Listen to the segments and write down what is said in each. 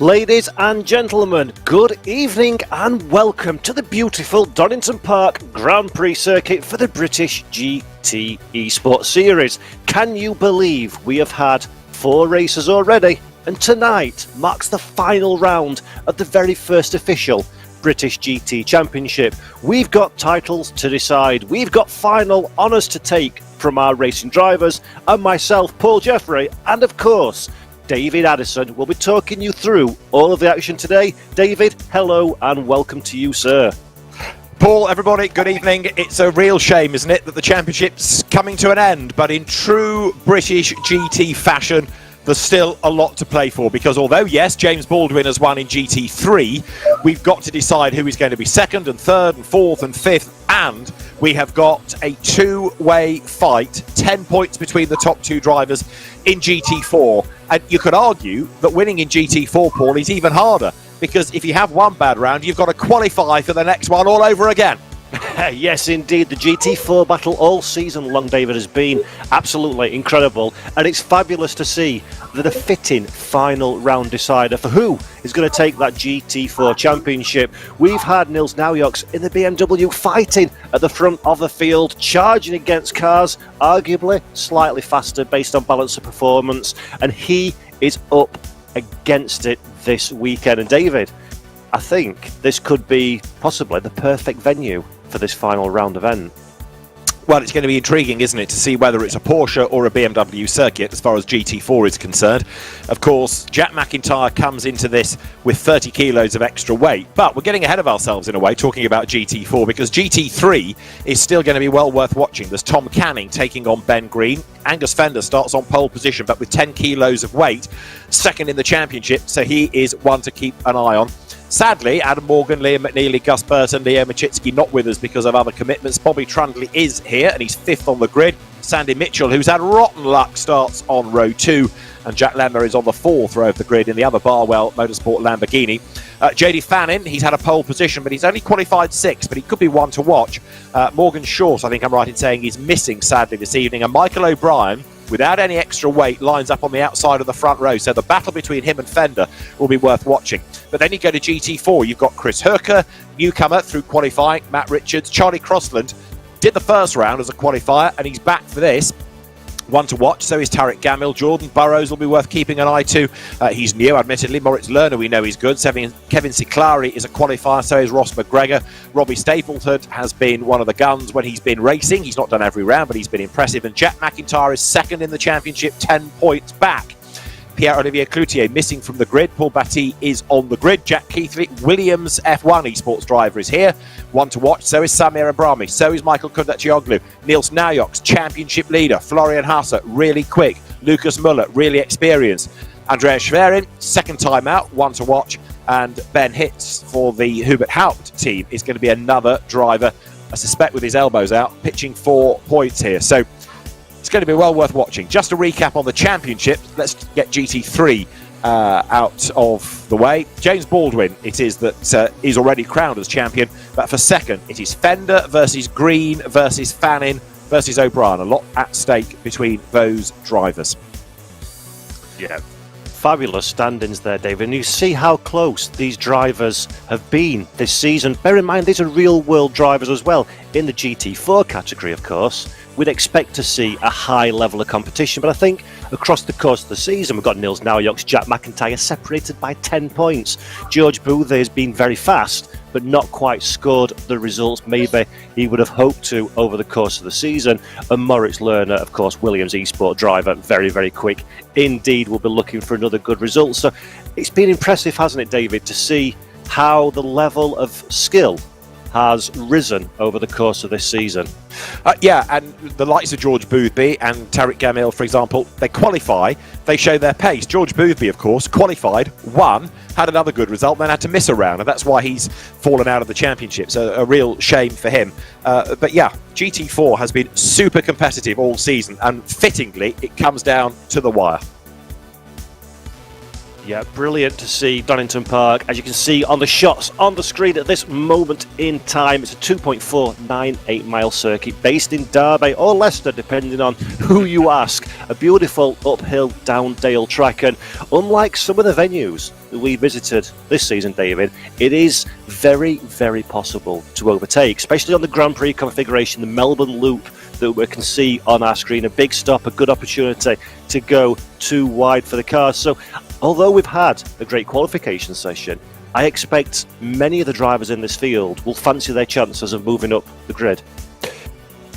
Ladies and gentlemen, good evening and welcome to the beautiful Donington Park Grand Prix circuit for the British GT Esports Series. Can you believe we have had 4 races already? And tonight marks the final round of the very first official British GT Championship. We've got titles to decide, we've got final honours to take from our racing drivers, and myself, Paul Jeffrey, and of course, David Addison will be talking you through all of the action today. David, hello and welcome to you, sir. Paul, everybody, good evening. It's a real shame, isn't it, that the championship's coming to an end, but in true British GT fashion, there's still a lot to play for, because although, yes, James Baldwin has won in GT3, we've got to decide who is going to be second and third and fourth and fifth, and we have got a two-way fight, 10 points between the top 2 drivers in GT4. And you could argue that winning in GT4, Paul, is even harder, because if you have one bad round, you've got to qualify for the next one all over again. Yes, indeed. The GT4 battle all season long, David, has been absolutely incredible. And it's fabulous to see that a fitting final round decider for who is going to take that GT4 championship. We've had Nils Naujoks in the BMW fighting at the front of the field, charging against cars, arguably slightly faster based on balance of performance. And he is up against it this weekend. And David, I think this could be possibly the perfect venue for this final round event. Well, it's going to be intriguing, isn't it, to see whether it's a Porsche or a BMW circuit as far as GT4 is concerned. Of course, Jack McIntyre comes into this with 30 kilos of extra weight, but we're getting ahead of ourselves in a way talking about GT4, because GT3 is still going to be well worth watching. There's Tom Canning taking on Ben Green. Angus Fender starts on pole position, but with 10 kilos of weight, second in the championship, so he is one to keep an eye on. Sadly, Adam Morgan, Liam McNeely, Gus Burton, Leo Machitsky not with us because of other commitments. Bobby Trundley is here and he's 5th on the grid. Sandy Mitchell, who's had rotten luck, starts on row 2. And Jack Lemmer is on the 4th row of the grid in the other Barwell Motorsport Lamborghini. JD Fannin, he's had a pole position, but he's only qualified 6th, but he could be one to watch. Morgan Short, I think I'm right in saying, he's missing sadly this evening. And Michael O'Brien, without any extra weight, lines up on the outside of the front row. So the battle between him and Fender will be worth watching. But then you go to GT4, you've got Chris Herker, newcomer through qualifying, Matt Richards, Charlie Crossland, did the first round as a qualifier, and he's back for this. One to watch, so is Tarek Gamil. Jordan Burrows will be worth keeping an eye to. He's new, admittedly. Moritz Lerner, we know he's good. Kevin Ciclari is a qualifier, so is Ross McGregor. Robbie Stapleton has been one of the guns when he's been racing. He's not done every round, but he's been impressive. And Jack McIntyre is second in the championship, 10 points back. Pierre-Olivier Cloutier missing from the grid. Paul Batty is on the grid. Jack Keithley, Williams F1 esports driver, is here. One to watch. So is Samir Abrami. So is Michael Kundaccioglu. Nils Naujoks, championship leader. Florian Hasse, really quick. Lucas Muller, really experienced. Andreas Schwerin, second time out. One to watch. And Ben Hitz for the Hubert Haupt team is going to be another driver, I suspect with his elbows out, pitching 4 points here. So it's going to be well worth watching. Just a recap on the championship. Let's get GT3 out of the way. James Baldwin, it is that is already crowned as champion. But for second, it is Fender versus Green versus Fannin versus O'Brien. A lot at stake between those drivers. Yeah. Fabulous standings there, David. And you see how close these drivers have been this season. Bear in mind, these are real-world drivers as well. In the GT4 category, of course, we'd expect to see a high level of competition. But I think across the course of the season, we've got Nils Naujoks, Jack McIntyre separated by 10 points. George Booth has been very fast, but not quite scored the results maybe he would have hoped to over the course of the season. And Moritz Lerner, of course, Williams eSport driver, very, very quick. Indeed, we'll be looking for another good result. So it's been impressive, hasn't it, David, to see how the level of skill has risen over the course of this season. Yeah, and the likes of George Boothby and Tarek Gamil, for example, they qualify, they show their pace. George Boothby, of course, qualified, won, had another good result, then had to miss a round, and that's why he's fallen out of the championship. So a real shame for him. But yeah, GT4 has been super competitive all season, and fittingly, it comes down to the wire. Yeah, brilliant to see Donington Park. As you can see on the shots on the screen at this moment in time, it's a 2.498 mile circuit based in Derby or Leicester, depending on who you ask. A beautiful uphill down dale track, and unlike some of the venues that we visited this season, David, it is very, very possible to overtake, especially on the Grand Prix configuration, the Melbourne Loop that we can see on our screen. A big stop, a good opportunity to go too wide for the cars. So although we've had a great qualification session, I expect many of the drivers in this field will fancy their chances of moving up the grid.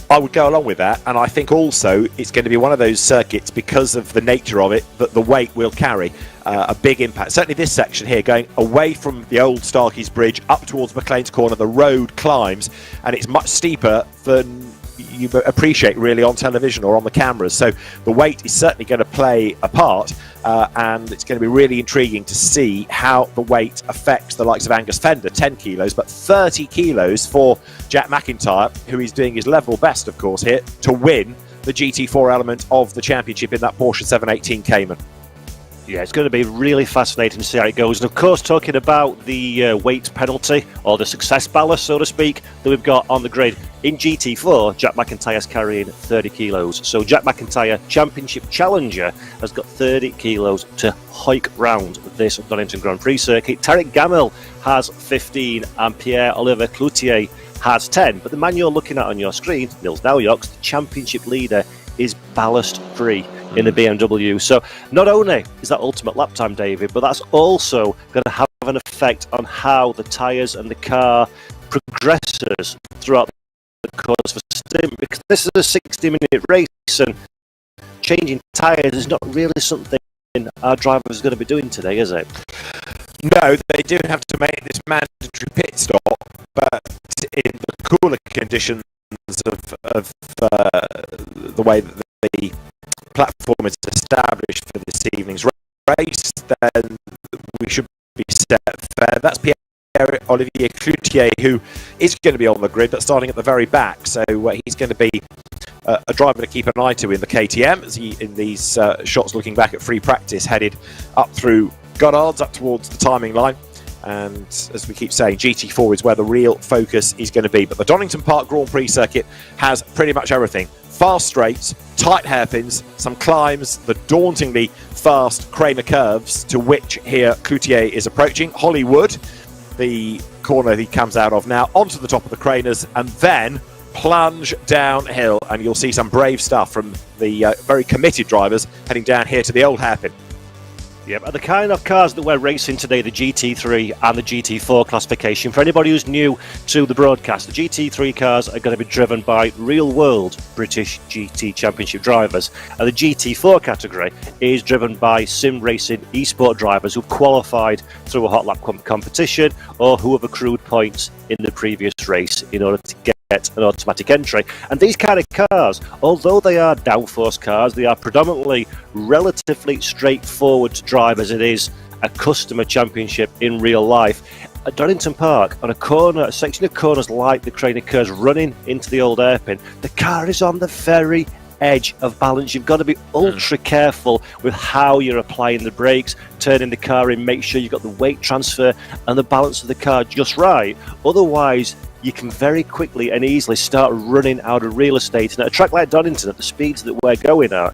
I would go along with that, and I think also it's going to be one of those circuits, because of the nature of it, that the weight will carry a big impact. Certainly this section here, going away from the old Starkeys Bridge up towards McLean's Corner, the road climbs, and it's much steeper than you appreciate really on television or on the cameras. So the weight is certainly going to play a part, and it's going to be really intriguing to see how the weight affects the likes of Angus Fender, 10 kilos, but 30 kilos for Jack McIntyre, who is doing his level best, of course, here to win the GT4 element of the championship in that Porsche 718 Cayman. Yeah, it's going to be really fascinating to see how it goes. And of course, talking about the weight penalty, or the success ballast, so to speak, that we've got on the grid. In GT4, Jack McIntyre's carrying 30 kilos. So Jack McIntyre, championship challenger, has got 30 kilos to hike round this Donington Grand Prix circuit. Tarek Gamel has 15 and Pierre-Olivier Cloutier has 10. But the man you're looking at on your screen, Nils Naujoks, the championship leader, is ballast free in the BMW. So not only is that ultimate lap time, David, but that's also going to have an effect on how the tyres and the car progresses throughout the course of a stint, because this is a 60-minute race, and changing tyres is not really something our drivers are going to be doing today, is it? No, they do have to make this mandatory pit stop, but in the cooler conditions of the way that the platform is established for this evening's race, then we should be set fair. That's Pierre-Olivier Cloutier, who is going to be on the grid, but starting at the very back. So he's going to be a driver to keep an eye to in the KTM, as he, in these shots looking back at free practice, headed up through Goddard's, up towards the timing line. And as we keep saying, GT4 is where the real focus is going to be. But the Donington Park Grand Prix circuit has pretty much everything. Fast straights, tight hairpins, some climbs, the dauntingly fast Craner curves, to which here Cloutier is approaching. Hollywood, the corner he comes out of now, onto the top of the Craners, and then plunge downhill. And you'll see some brave stuff from the very committed drivers heading down here to the old hairpin. Yep, and the kind of cars that we're racing today, the GT3 and the GT4 classification, for anybody who's new to the broadcast, the GT3 cars are going to be driven by real-world British GT Championship drivers, and the GT4 category is driven by sim racing esport drivers who've qualified through a hot lap competition or who have accrued points in the previous race in order to get an automatic entry. And these kind of cars, although they are downforce cars, they are predominantly relatively straightforward to drive, as it is a customer championship in real life. At Donington Park, on a section of corners like the Craner curves running into the old hairpin, the car is on the very edge of balance. You've got to be ultra careful with how you're applying the brakes, turning the car in, make sure you've got the weight transfer and the balance of the car just right. Otherwise, you can very quickly and easily start running out of real estate. And at a track like Donington, at the speeds that we're going at,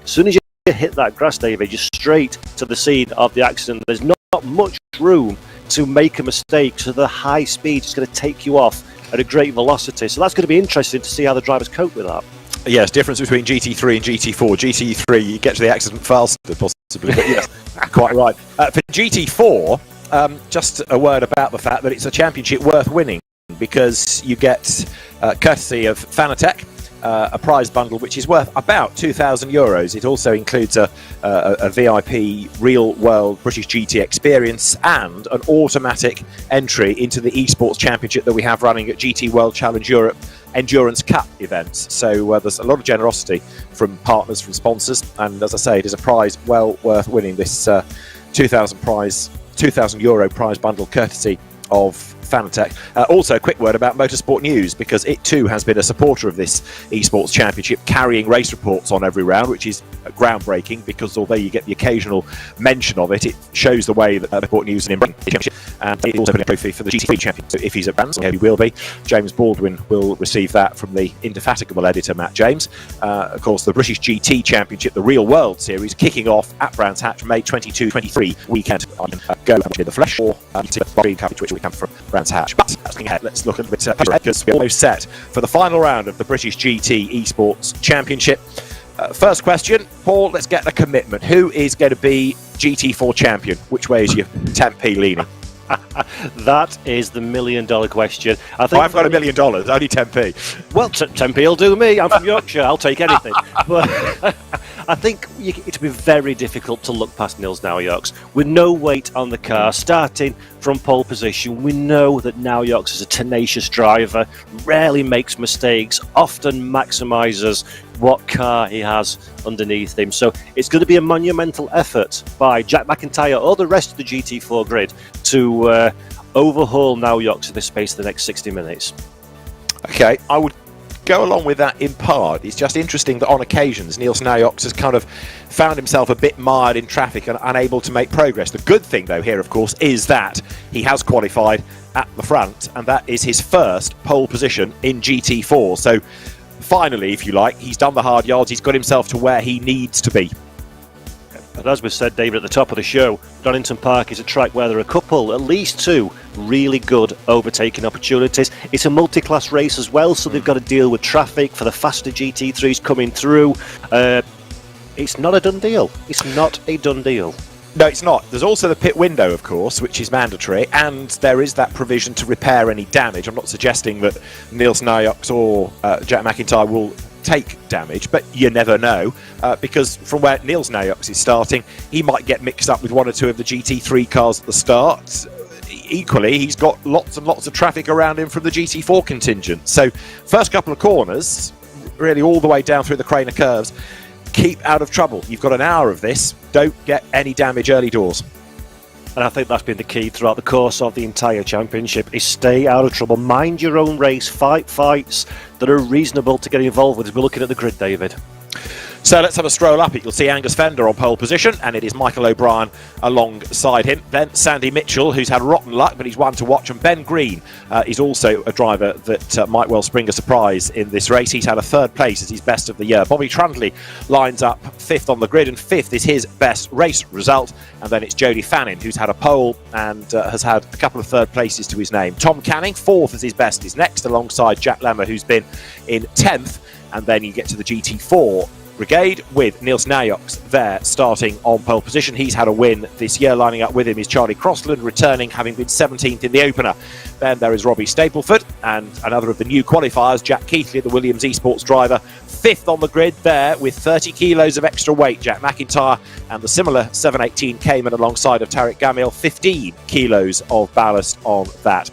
as soon as you hit that grass, David, you're straight to the scene of the accident. There's not much room to make a mistake, so the high speed is going to take you off at a great velocity. So that's going to be interesting to see how the drivers cope with that. Yes, difference between GT3 and GT4. GT3, you get to the accident faster, possibly, but yes, quite right. For GT4, just a word about the fact that it's a championship worth winning, because you get, courtesy of Fanatec, a prize bundle which is worth about €2,000. It also includes a VIP real-world British GT experience and an automatic entry into the Esports Championship that we have running at GT World Challenge Europe Endurance Cup events. So there's a lot of generosity from partners, from sponsors, and as I say, it is a prize well worth winning, this €2,000 prize bundle, courtesy of Fanatec. Also, a quick word about Motorsport News, because it too has been a supporter of this Esports Championship, carrying race reports on every round, which is groundbreaking, because although you get the occasional mention of it, it shows the way that Motorsport News and Championship, and it's also been a trophy for the GT3 champion. So if he's at Brands, he will be, James Baldwin will receive that from the indefatigable editor Matt James. Of course, the British GT Championship, the Real World Series, kicking off at Brands Hatch May 22-23 weekend. Go in the flesh, or green coverage, which will come from Brands Hatch. But let's look a little bit because we're almost set for the final round of the British GT Esports Championship. First question, Paul, let's get a commitment. Who is going to be GT4 champion? Which way is your 10p leaning? That is the $1 million question. I think I've got $1 million, only 10p. Well, 10p will do me. I'm from Yorkshire. I'll take anything. But I think it'll be very difficult to look past Nils Naujoks. With no weight on the car, starting from pole position, we know that Naujoks is a tenacious driver, rarely makes mistakes, often maximises what car he has underneath him. So it's going to be a monumental effort by Jack McIntyre or the rest of the GT4 grid to overhaul Naujoks in the space of the next 60 minutes. Okay, I would go along with that in part. It's just interesting that on occasions Nils Naujoks has kind of found himself a bit mired in traffic and unable to make progress. The good thing though here, of course, is that he has qualified at the front, and that is his first pole position in GT4. So finally, if you like, he's done the hard yards, he's got himself to where he needs to be. And as we said, David, at the top of the show, Donington Park is a track where there are a couple, at least two, really good overtaking opportunities. It's a multi-class race as well, so they've got to deal with traffic for the faster GT3s coming through. It's not a done deal. It's not a done deal. No, it's not. There's also the pit window, of course, which is mandatory, and there is that provision to repair any damage. I'm not suggesting that Nils Naujoks or Jack McIntyre will take damage, but you never know, because from where Nils Naujoks is starting, he might get mixed up with one or two of the GT3 cars at the start. Equally, he's got lots and lots of traffic around him from the GT4 contingent. So first couple of corners, really all the way down through the Craner curves, keep out of trouble. You've got an hour of this. Don't get any damage early doors. And I think that's been the key throughout the course of the entire championship, is stay out of trouble. Mind your own race. Fight fights that are reasonable to get involved with as we're looking at the grid, David. So let's have a stroll up it. You'll see Angus Fender on pole position, and it is Michael O'Brien alongside him. Then Sandy Mitchell, who's had rotten luck, but he's one to watch. And Ben Green is also a driver that might well spring a surprise in this race. He's had a third place as his best of the year. Bobby Trundley lines up fifth on the grid, and fifth is his best race result. And then it's Jody Fannin, who's had a pole and has had a couple of third places to his name. Tom Canning, fourth as his best, is next, alongside Jack Lemmer, who's been in 10th. And then you get to the GT4 brigade with Nils Naujoks there starting on pole position. He's had a win this year. Lining up with him is Charlie Crossland, returning, having been 17th in the opener. Then there is Robbie Stapleford and another of the new qualifiers, Jack Keithley, the Williams Esports driver, fifth on the grid there with 30 kilos of extra weight. Jack McIntyre and the similar 718 Cayman alongside of Tarek Gamil, 15 kilos of ballast on that.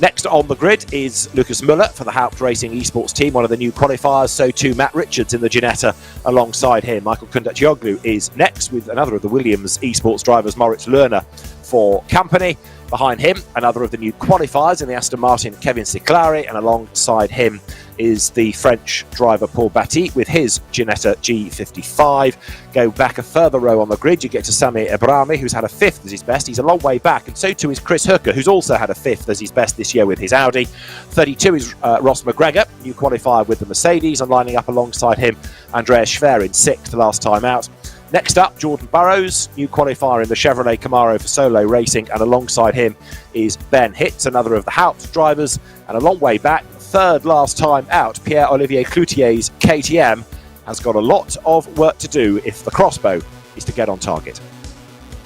Next on the grid is Lucas Müller for the Haupt Racing Esports team, one of the new qualifiers. So too Matt Richards in the Ginetta alongside him. Michael Kundacioğlu is next with another of the Williams Esports drivers, Moritz Lerner, for company. Behind him, another of the new qualifiers in the Aston Martin, Kevin Siclari, and alongside him is the French driver Paul Batty with his Ginetta G55. Go back a further row on the grid, you get to Sami Ebrahimi, who's had a fifth as his best. He's a long way back, and so too is Chris Hooker, who's also had a fifth as his best this year with his Audi. 32 is Ross McGregor, new qualifier with the Mercedes, and lining up alongside him, Andreas Schwer in sixth last time out. Next up, Jordan Burrows, new qualifier in the Chevrolet Camaro for solo racing, and alongside him is Ben Hitz, another of the Haupt drivers, and a long way back, third last time out, Pierre-Olivier Cloutier's KTM has got a lot of work to do if the crossbow is to get on target.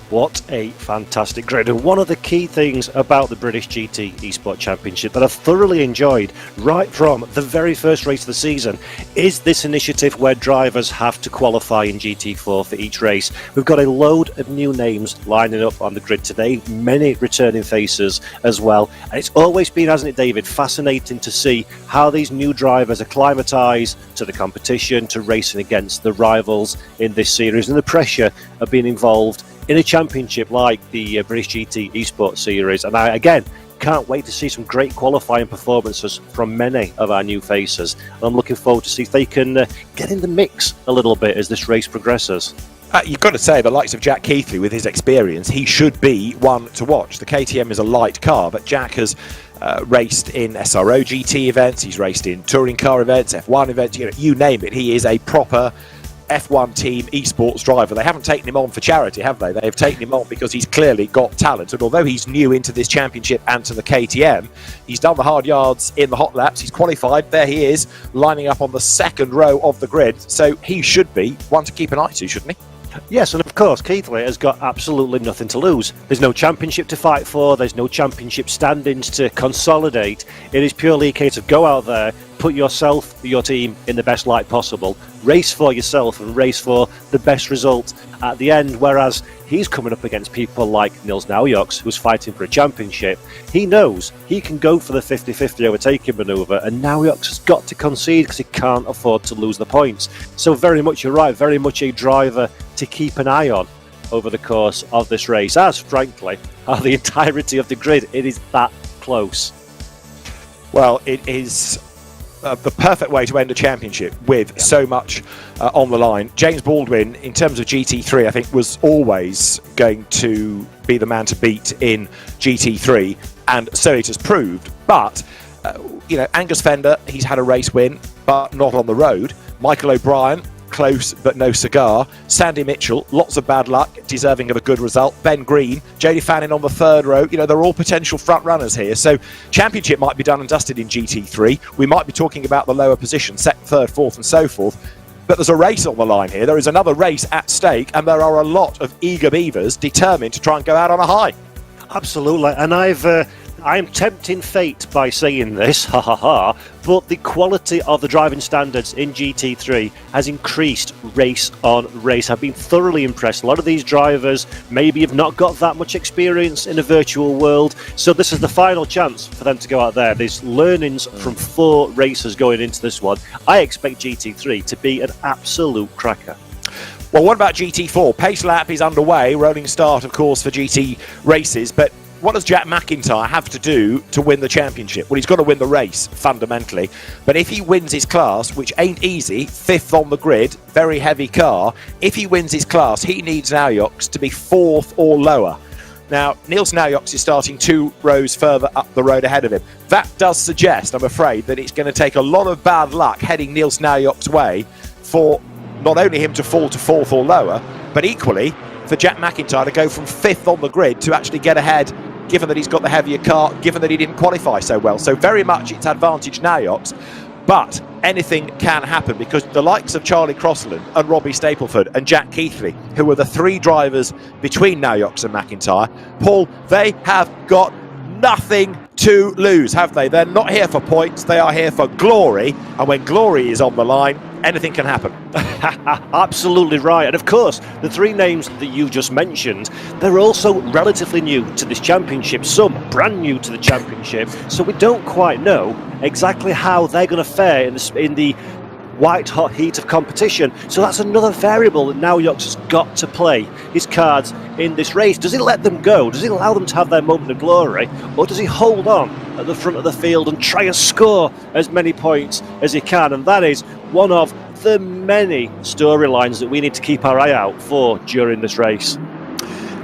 What a fantastic grid. And one of the key things about the British GT Esports Championship that I've thoroughly enjoyed right from the very first race of the season is this initiative where drivers have to qualify in GT4 for each race. We've got a load of new names lining up on the grid today, many returning faces as well. And it's always been, hasn't it, David, fascinating to see how these new drivers acclimatise to the competition, to racing against the rivals in this series, and the pressure of being involved in a championship like the British GT Esports Series. And I, again, can't wait to see some great qualifying performances from many of our new faces. And I'm looking forward to see if they can get in the mix a little bit as this race progresses. You've got to say, the likes of Jack Keithley, with his experience, he should be one to watch. The KTM is a light car, but Jack has raced in SRO GT events, he's raced in touring car events, F1 events, you name it. He is a proper F1 team esports driver. They haven't taken him on for charity, have they? They have taken him on because he's clearly got talent. And although he's new into this championship and to the KTM, he's done the hard yards in the hot laps. He's qualified. There he is, lining up on the second row of the grid. So he should be one to keep an eye to, shouldn't he? Yes, and of course, Keithley has got absolutely nothing to lose. There's no championship to fight for, there's no championship standings to consolidate. It is purely a case of go out there, put yourself, your team, in the best light possible, race for yourself and race for the best result at the end, whereas he's coming up against people like Nils Naujoks, who's fighting for a championship. He knows he can go for the 50-50 overtaking manoeuvre, and Naujoks has got to concede because he can't afford to lose the points. So very much, you're right, very much a driver to keep an eye on over the course of this race, as frankly are the entirety of the grid. It is that close. Well, it is the perfect way to end a championship with so much on the line. James Baldwin, in terms of GT3, I think was always going to be the man to beat in GT3, and so it has proved. But Angus Fender, he's had a race win, but not on the road. Michael O'Brien, close but no cigar. Sandy Mitchell, lots of bad luck, deserving of a good result. Ben Green, Jody Fannin on the third row. They're all potential front runners here. So championship might be done and dusted in GT3. We might be talking about the lower position, second, third, fourth and so forth. But there's a race on the line here. There is another race at stake, and there are a lot of eager beavers determined to try and go out on a high. Absolutely, and I'm tempting fate by saying this, but the quality of the driving standards in GT3 has increased race on race. I've been thoroughly impressed. A lot of these drivers maybe have not got that much experience in a virtual world, so this is the final chance for them to go out there. There's learnings from 4 races going into this one. I expect GT3 to be an absolute cracker. Well, what about GT4? Pace lap is underway, rolling start, of course, for GT races, but what does Jack McIntyre have to do to win the championship? Well, he's got to win the race, fundamentally. But if he wins his class, which ain't easy, 5th on the grid, very heavy car, if he wins his class, he needs Naujoks to be 4th or lower. Now, Nils Naujoks is starting 2 rows further up the road ahead of him. That does suggest, I'm afraid, that it's going to take a lot of bad luck heading Nils Naujoks' way for not only him to fall to 4th or lower, but equally for Jack McIntyre to go from 5th on the grid to actually get ahead, given that he's got the heavier car, given that he didn't qualify so well. So very much it's advantage Naujoks, but anything can happen because the likes of Charlie Crossland and Robbie Stapleford and Jack Keithley, who are the 3 drivers between Naujoks and McIntyre, Paul, they have got nothing to lose, have they? They're not here for points, they are here for glory, and when glory is on the line, anything can happen. Absolutely right. And of course, the 3 names that you just mentioned, they're also relatively new to this championship, some brand new to the championship, so we don't quite know exactly how they're going to fare in the white hot heat of competition. So that's another variable that Naujoks has got to play his cards in this race. Does he let them go? Does he allow them to have their moment of glory? Or does he hold on at the front of the field and try and score as many points as he can? And that is one of the many storylines that we need to keep our eye out for during this race.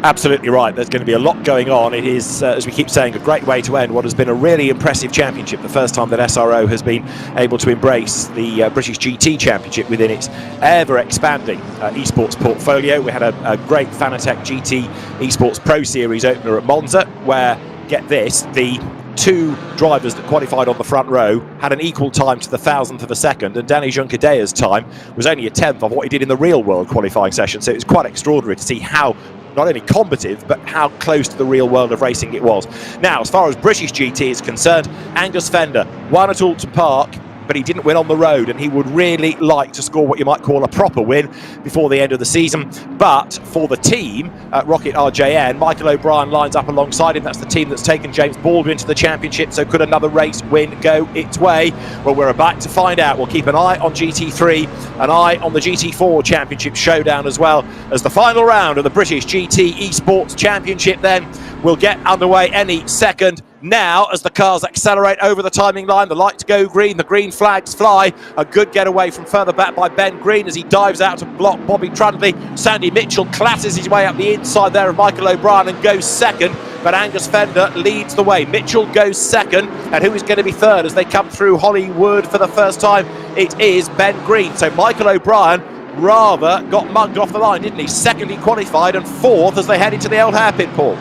Absolutely right. There's going to be a lot going on. It is, as we keep saying, a great way to end what has been a really impressive championship. The first time that SRO has been able to embrace the British GT Championship within its ever-expanding esports portfolio. We had a great Fanatec GT Esports Pro Series opener at Monza, where, get this, the 2 drivers that qualified on the front row had an equal time to the 1,000th of a second, and Danny Juncadea's time was only a 10th of what he did in the real world qualifying session. So it was quite extraordinary to see how not only combative, but how close to the real world of racing it was. Now, as far as British GT is concerned, Angus Fender won at Alton Park, but he didn't win on the road, and he would really like to score what you might call a proper win before the end of the season. But for the team at Rocket RJN, Michael O'Brien lines up alongside him. That's the team that's taken James Baldwin to the championship, so could another race win go its way? Well, we're about to find out. We'll keep an eye on GT3, an eye on the GT4 Championship showdown, as well as the final round of the British GT Esports Championship then will get underway any second. Now, as the cars accelerate over the timing line, the lights go green, the green flags fly. A good getaway from further back by Ben Green as he dives out to block Bobby Trundley. Sandy Mitchell classes his way up the inside there of Michael O'Brien and goes second. But Angus Fender leads the way. Mitchell goes second. And who is going to be third as they come through Hollywood for the first time? It is Ben Green. So Michael O'Brien rather got mugged off the line, didn't he? Second he qualified and fourth as they head into the old hairpin, Paul.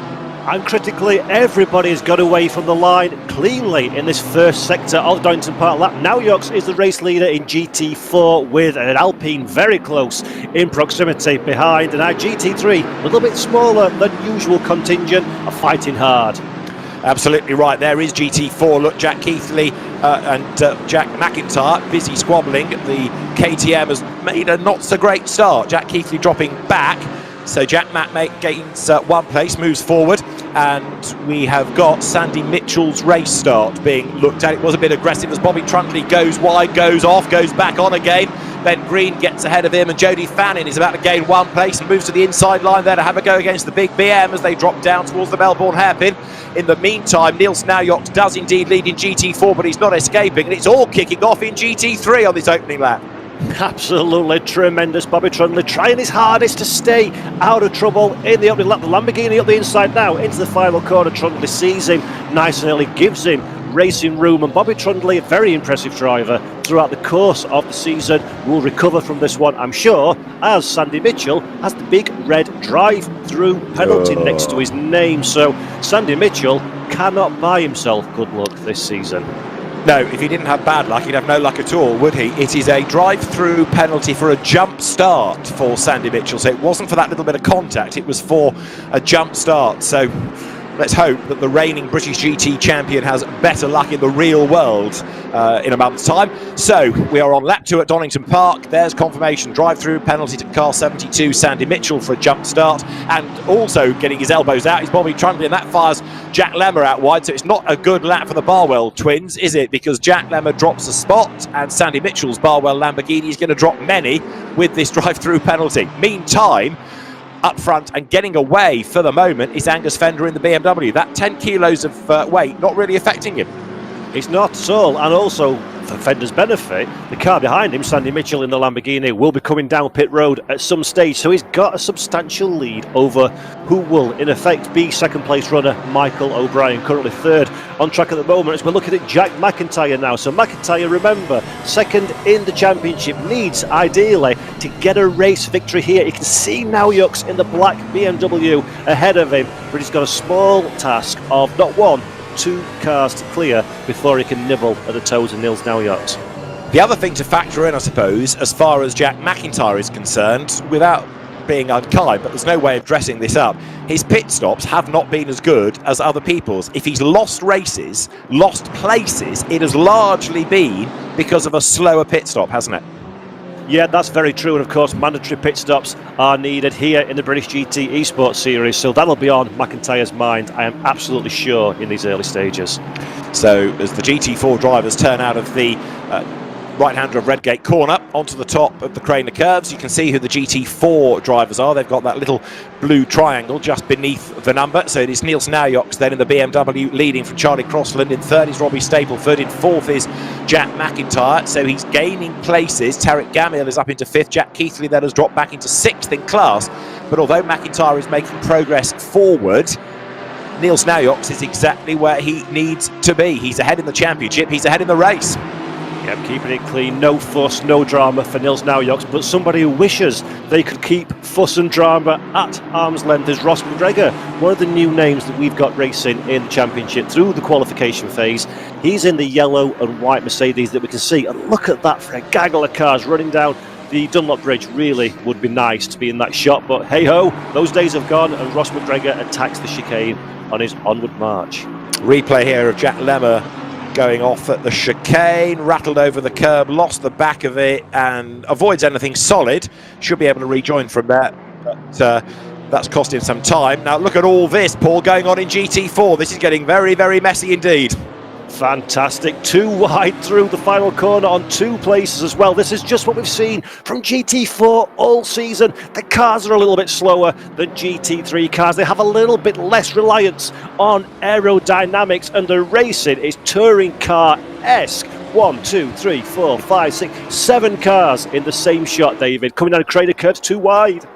And critically, everybody's got away from the line cleanly in this first sector of Donington Park lap. Naujoks is the race leader in GT4 with an Alpine very close in proximity behind. And our GT3, a little bit smaller than usual contingent, are fighting hard. Absolutely right. There is GT4. Look, Jack Keithley and Jack McIntyre busy squabbling. The KTM has made a not so great start. Jack Keithley dropping back. So Jack Mack gains one place, moves forward, and we have got Sandy Mitchell's race start being looked at. It was a bit aggressive as Bobby Trundley goes wide, goes off, goes back on again. Ben Green gets ahead of him, and Jody Fannin is about to gain one place and moves to the inside line there to have a go against the big BM as they drop down towards the Melbourne hairpin. In the meantime, Nils Naujoks does indeed lead in GT4, but he's not escaping, and it's all kicking off in GT3 on this opening lap. Absolutely tremendous. Bobby Trundley trying his hardest to stay out of trouble in the opening lap. The Lamborghini up the inside now into the final corner. Trundley sees him nice and early, gives him racing room, and Bobby Trundley, a very impressive driver throughout the course of the season, will recover from this one, I'm sure, as Sandy Mitchell has the big red drive-through penalty next to his name. So Sandy Mitchell cannot buy himself good luck this season. No, if he didn't have bad luck, he'd have no luck at all, would he? It is a drive-through penalty for a jump start for Sandy Mitchell. So it wasn't for that little bit of contact, it was for a jump start. So let's hope that the reigning British GT champion has better luck in the real world in a month's time. So we are on lap 2 at Donington Park. There's confirmation. Drive-through penalty to car 72, Sandy Mitchell, for a jump start. And also getting his elbows out is Bobby Trundley, and that fires Jack Lemmer out wide. So it's not a good lap for the Barwell twins, is it? Because Jack Lemmer drops a spot, and Sandy Mitchell's Barwell Lamborghini is going to drop many with this drive-through penalty. Meantime, up front and getting away for the moment is Angus Fender in the BMW. That 10 kilos of weight not really affecting him. It's not at all, and also for Fender's benefit, the car behind him, Sandy Mitchell in the Lamborghini, will be coming down pit road at some stage, so he's got a substantial lead over who will in effect be second place runner Michael O'Brien, currently third on track at the moment, as we're looking at Jack McIntyre now. So McIntyre, remember, second in the championship, needs ideally to get a race victory here. You can see Naujoks in the black BMW ahead of him, but he's got a small task of not one, 2 cars to clear before he can nibble at the toes of Nils Naujoks. The other thing to factor in, I suppose, as far as Jack McIntyre is concerned, without being unkind, but there's no way of dressing this up, his pit stops have not been as good as other people's. If he's lost races, lost places, it has largely been because of a slower pit stop, hasn't it? Yeah, that's very true, and of course mandatory pit stops are needed here in the British GT Esports Series, so that'll be on McIntyre's mind, I am absolutely sure, in these early stages. So as the GT4 drivers turn out of the right-hander of Redgate corner onto the top of the Craner curves, you can see who the GT4 drivers are. They've got that little blue triangle just beneath the number. So it is Nils Naujoks then in the BMW, leading from Charlie Crossland. In third is Robbie Stapleford. In fourth is Jack McIntyre. So he's gaining places. Tarek Gamil is up into fifth. Jack Keithley then has dropped back into sixth in class. But although McIntyre is making progress forward, Nils Naujoks is exactly where he needs to be. He's ahead in the championship. He's ahead in the race. Yep, keeping it clean, no fuss, no drama for Nils Naujoks, but somebody who wishes they could keep fuss and drama at arm's length is Ross McGregor, one of the new names that we've got racing in the championship through the qualification phase. He's in the yellow and white Mercedes that we can see, and look at that for a gaggle of cars running down the Dunlop Bridge. Really would be nice to be in that shot, but hey ho, those days have gone, and Ross McGregor attacks the chicane on his onward march. Replay here of Jack Lemmer going off at the chicane, rattled over the curb, lost the back of it, and avoids anything solid. Should be able to rejoin from there, but that's cost him some time. Now look at all this, Paul, going on in GT4. This is getting very, very messy indeed. Fantastic. Too wide through the final corner on 2 places as well. This is just what we've seen from GT4 all season. The cars are a little bit slower than GT3 cars. They have a little bit less reliance on aerodynamics, and the racing is touring car-esque. 1, 2, 3, 4, 5, 6, 7 cars in the same shot, David. Coming down a crater curve, too wide.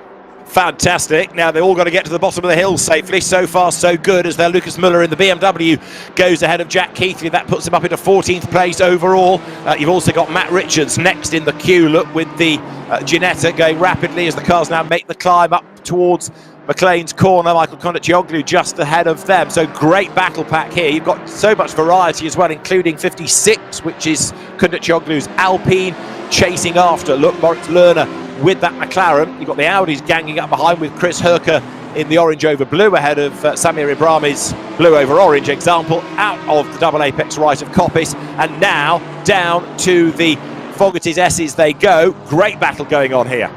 Fantastic. Now they've all got to get to the bottom of the hill safely. So far so good, as their Lucas Muller in the BMW goes ahead of Jack Keithley. That puts him up into 14th place overall. You've also got Matt Richards next in the queue. Look, with the Ginetta going rapidly as the cars now make the climb up towards McLean's corner. Michael Kondratoglu just ahead of them. So great battle pack here. You've got so much variety as well, including 56, which is Kondratoglu's Alpine, chasing after. Look, Moritz Lerner with that McLaren. You've got the Audis ganging up behind with Chris Herker in the orange over blue ahead of Samir Ibrahim's blue over orange example, out of the double apex right of Coppice, and now down to the Fogarty's S's they go. Great battle going on here.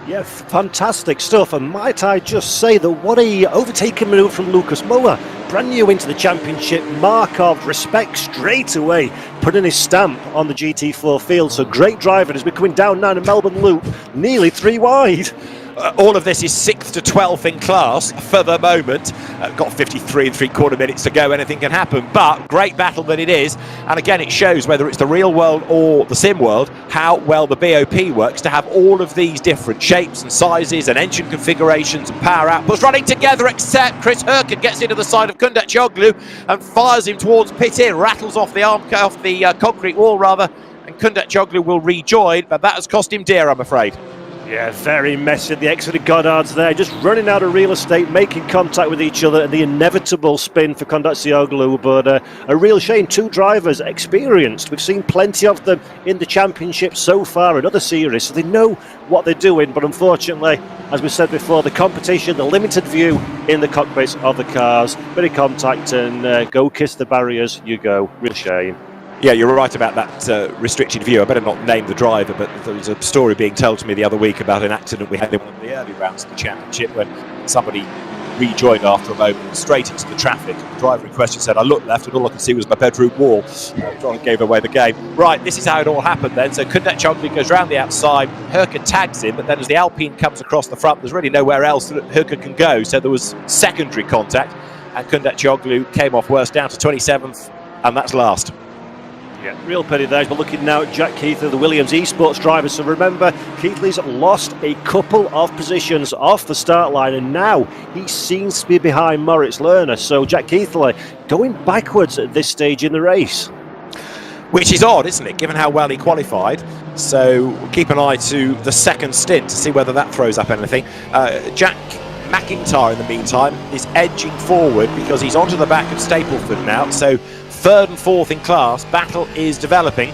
Yeah, fantastic stuff. And might I just say that what a overtaking manoeuvre from Lucas Muller. Brand new into the championship, mark of respect straight away, putting his stamp on the GT4 field. So great driving as we're coming down now to Melbourne Loop, nearly 3 wide. All of this is 6th to 12th in class for the moment. Got 53 and 3/4 minutes to go. Anything can happen, but great battle that it is. And again, it shows, whether it's the real world or the sim world, how well the BOP works to have all of these different shapes and sizes and engine configurations and power outputs running together, except Chris Herken gets into the side of Kondratoglu and fires him towards pit in, rattles off the concrete wall rather, and Kondratoglu will rejoin, but that has cost him dear, I'm afraid. Yeah, very messy. The exit of Goddard's there, just running out of real estate, making contact with each other, and the inevitable spin for Kondratoglu. But a real shame. 2 drivers, experienced. We've seen plenty of them in the championship so far and other series, so they know what they're doing. But unfortunately, as we said before, the competition, the limited view in the cockpits of the cars, bit of contact, and go kiss the barriers you go. Real shame. Yeah, you're right about that restricted view. I better not name the driver, but there was a story being told to me the other week about an accident we had in one of the early rounds of the championship when somebody rejoined after a moment straight into the traffic. The driver in question said, I looked left and all I could see was my bedroom wall. Gave away the game. Right, this is how it all happened then. So Kondratoglu goes round the outside, Herker tags him, but then as the Alpine comes across the front, there's really nowhere else that Herker can go. So there was secondary contact, and Kondratoglu came off worse, down to 27th, and that's last. Yeah, real pity there. We're looking now at Jack Keithley, the Williams Esports driver. So remember, Keithley's lost a couple of positions off the start line, and now he seems to be behind Moritz Lerner. So Jack Keithley going backwards at this stage in the race. Which is odd, isn't it, given how well he qualified? So keep an eye to the second stint to see whether that throws up anything. Jack McIntyre, in the meantime, is edging forward because he's onto the back of Stapleford now. So 3rd and 4th in class, battle is developing,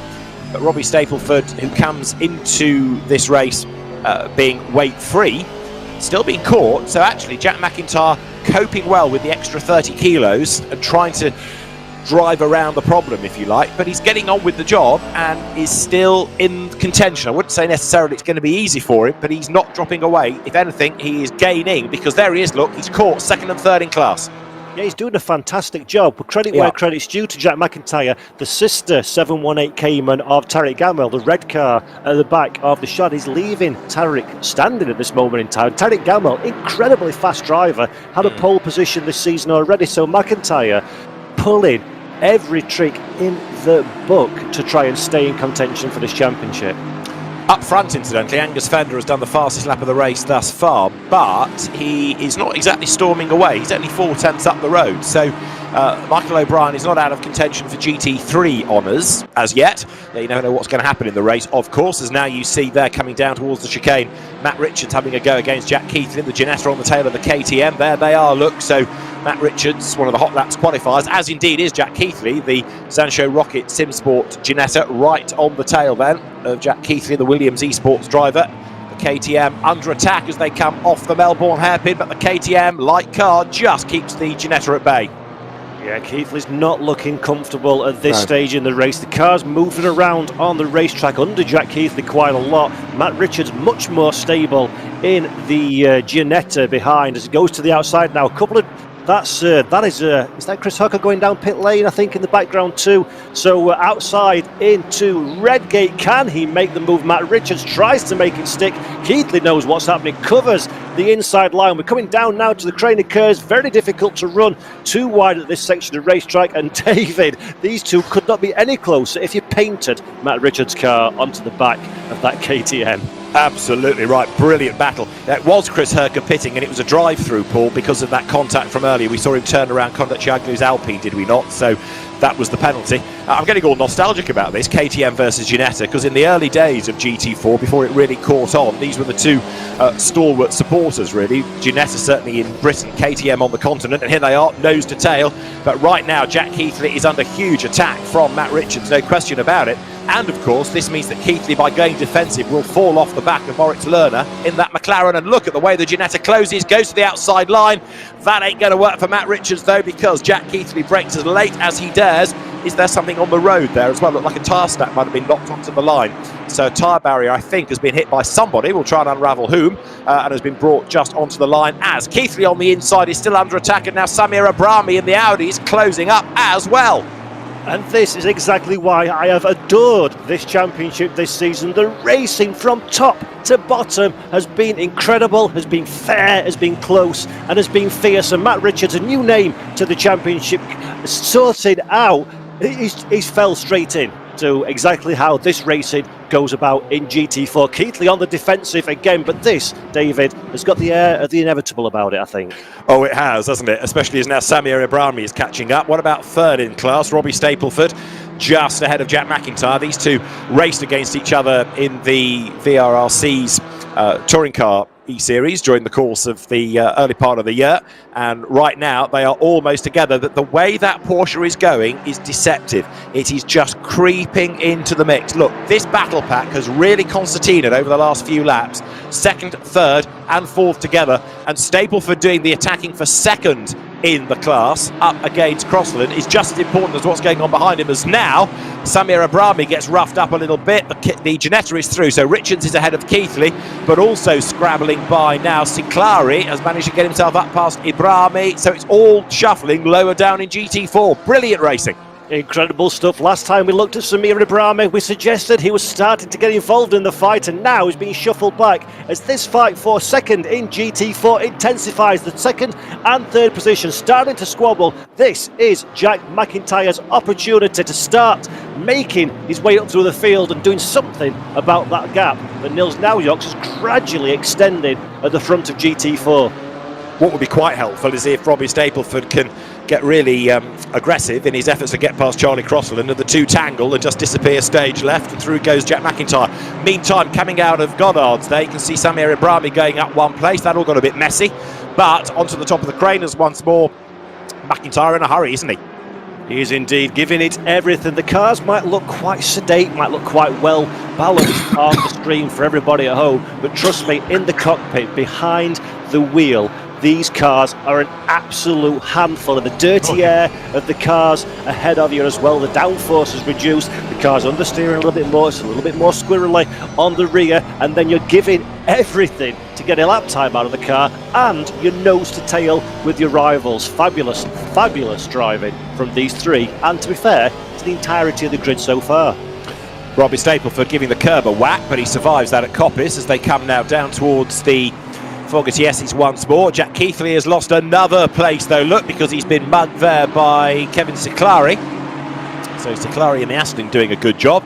but Robbie Stapleford, who comes into this race being weight free, still being caught. So actually Jack McIntyre coping well with the extra 30 kilos and trying to drive around the problem, if you like, but he's getting on with the job and is still in contention. I wouldn't say necessarily it's going to be easy for him, but he's not dropping away. If anything, he is gaining, because there he is, look, he's caught 2nd and 3rd in class. Yeah, he's doing a fantastic job. But credit where credit's due to Jack McIntyre, the sister 718 Cayman of Tariq Gamel, the red car at the back of the shot, is leaving Tariq standing at this moment in time. Tariq Gamel, incredibly fast driver, had a pole position this season already. So McIntyre pulling every trick in the book to try and stay in contention for this championship. Up front, incidentally, Angus Fender has done the fastest lap of the race thus far, but he is not exactly storming away. He's only 4/10 up the road, so Michael O'Brien is not out of contention for GT3 honours as yet. You never know what's going to happen in the race, of course, as now you see there coming down towards the chicane, Matt Richards having a go against Jack Keithley, the Ginetta on the tail of the KTM. There they are, look, so Matt Richards, one of the hot laps qualifiers, as indeed is Jack Keithley, the Sancho Rocket Simsport Ginetta, right on the tail then of Jack Keithley, the Williams Esports driver. The KTM under attack as they come off the Melbourne hairpin, but the KTM light car just keeps the Ginetta at bay. Yeah, Keithley's not looking comfortable at this stage in the race. The car's moving around on the racetrack under Jack Keithley quite a lot. Matt Richards much more stable in the Ginetta behind as he goes to the outside now. A couple of that is that Chris Hucker going down pit lane, I think, in the background too. So outside into Redgate, can he make the move? Matt Richards tries to make it stick. Keithley knows what's happening, covers the inside line. We're coming down now to the Craner curves, very difficult to run, too wide at this section of racetrack. And David, these two could not be any closer if you painted Matt Richards' car onto the back of that KTM. Absolutely right, brilliant battle. That was Chris Herker pitting, and it was a drive-through, Paul, because of that contact from earlier. We saw him turn around Kondratjaglu's Alpine, did we not? So that was the penalty. I'm getting all nostalgic about this, KTM versus Ginetta, because in the early days of GT4, before it really caught on, these were the two stalwart supporters, really. Ginetta certainly in Britain, KTM on the continent, and here they are, nose to tail. But right now, Jack Keithley is under huge attack from Matt Richards, no question about it. And of course, this means that Keithley, by going defensive, will fall off the back of Moritz Lerner in that McLaren. And look at the way the Ginetta closes, goes to the outside line. That ain't going to work for Matt Richards, though, because Jack Keithley brakes as late as he dares. Is there something on the road there as well? Looked like a tyre stack might have been knocked onto the line. So a tyre barrier, I think, has been hit by somebody. We'll try and unravel whom, and has been brought just onto the line as Keithley on the inside is still under attack. And now Samir Abrami in the Audi is closing up as well. And this is exactly why I have adored this championship this season. The racing from top to bottom has been incredible, has been fair, has been close, and has been fierce. And Matt Richards, a new name to the championship, sorted out. He's fell straight in to exactly how this racing goes about in GT4. Keithley on the defensive again, but this, David, has got the air of the inevitable about it, I think. Oh, it has, hasn't it? Especially as now Samir Abrami is catching up. What about third in class? Robbie Stapleford just ahead of Jack McIntyre. These two raced against each other in the VRRC's touring car E-Series during the course of the early part of the year, and right now they are almost together. That the way that Porsche is going is deceptive. It is just creeping into the mix. Look, this battle pack has really concertinaed over the last few laps, second, third and fourth together, and Stapleford doing the attacking for second in the class up against Crossland is just as important as what's going on behind him. As now Samir Abrami gets roughed up a little bit. The Ginetta is through, so Richards is ahead of Keithley, but also scrabbling by now. Sinclairi has managed to get himself up past Abrami, so it's all shuffling lower down in GT4. Brilliant racing. Incredible stuff. Last time we looked at Samir Abrami, we suggested he was starting to get involved in the fight, and now he's being shuffled back as this fight for second in GT4 intensifies. The second and third position starting to squabble. This is Jack McIntyre's opportunity to start making his way up through the field and doing something about that gap that Nils Naujoks is gradually extending at the front of GT4. What would be quite helpful is if Robbie Stapleford can get really aggressive in his efforts to get past Charlie Crossland, and the two tangle and just disappear stage left, and through goes Jack McIntyre. Meantime, coming out of Goddard's there, you can see Samir Abrami going up one place. That all got a bit messy, but onto the top of the Craners once more. McIntyre in a hurry, isn't he? He is indeed giving it everything. The cars might look quite sedate, might look quite well balanced on the screen for everybody at home, but trust me, in the cockpit, behind the wheel, these cars are an absolute handful, and the dirty air of the cars ahead of you as well. The downforce is reduced, the car's understeering a little bit more, it's a little bit more squirrely on the rear, and then you're giving everything to get a lap time out of the car, and you're nose to tail with your rivals. Fabulous, fabulous driving from these three, and to be fair, it's the entirety of the grid so far. Robbie Stapleford giving the curb a whack, but he survives that at Coppice as they come now down towards the Fogarty-Esses once more. Jack Keithley has lost another place though, look, because he's been mugged there by Kevin Sinclairi. So Sinclairi and the Aston doing a good job.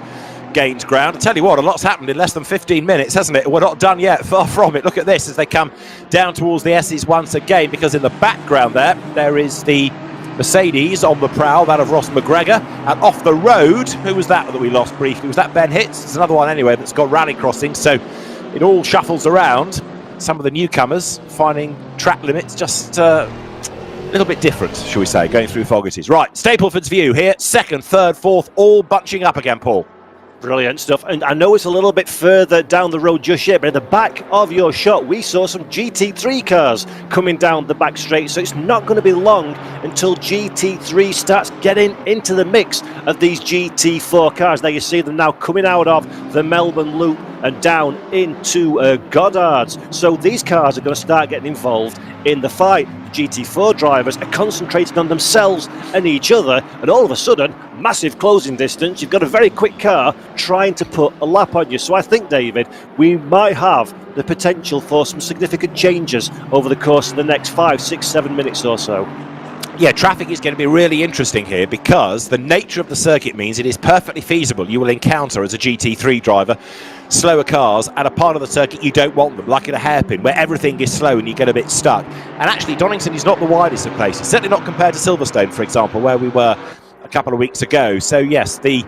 Gains ground. I tell you what, a lot's happened in less than 15 minutes, hasn't it? We're not done yet, far from it. Look at this as they come down towards the Esses once again, because in the background there is the Mercedes on the prowl, that of Ross McGregor, and off the road, who was that we lost briefly? Was that Ben Hitz? There's another one anyway that's got rally crossing, so it all shuffles around. Some of the newcomers finding track limits just a little bit different, shall we say, going through Fogarty's. Right, Stapleford's view here, second, third, fourth, all bunching up again, Paul. Brilliant stuff, and I know it's a little bit further down the road just yet, but in the back of your shot we saw some GT3 cars coming down the back straight, so it's not going to be long until GT3 starts getting into the mix of these GT4 cars. There you see them now coming out of the Melbourne Loop and down into Goddard's. So these cars are going to start getting involved in the fight. GT4 drivers are concentrating on themselves and each other, and all of a sudden, massive closing distance. You've got a very quick car trying to put a lap on you. So I think, David, we might have the potential for some significant changes over the course of the next 5, 6, 7 minutes or so. Yeah, traffic is going to be really interesting here because the nature of the circuit means it is perfectly feasible you will encounter as a GT3 driver slower cars at a part of the circuit you don't want them, like at a hairpin where everything is slow and you get a bit stuck. And actually Donington is not the widest of places, certainly not compared to Silverstone, for example, where we were a couple of weeks ago. So yes, the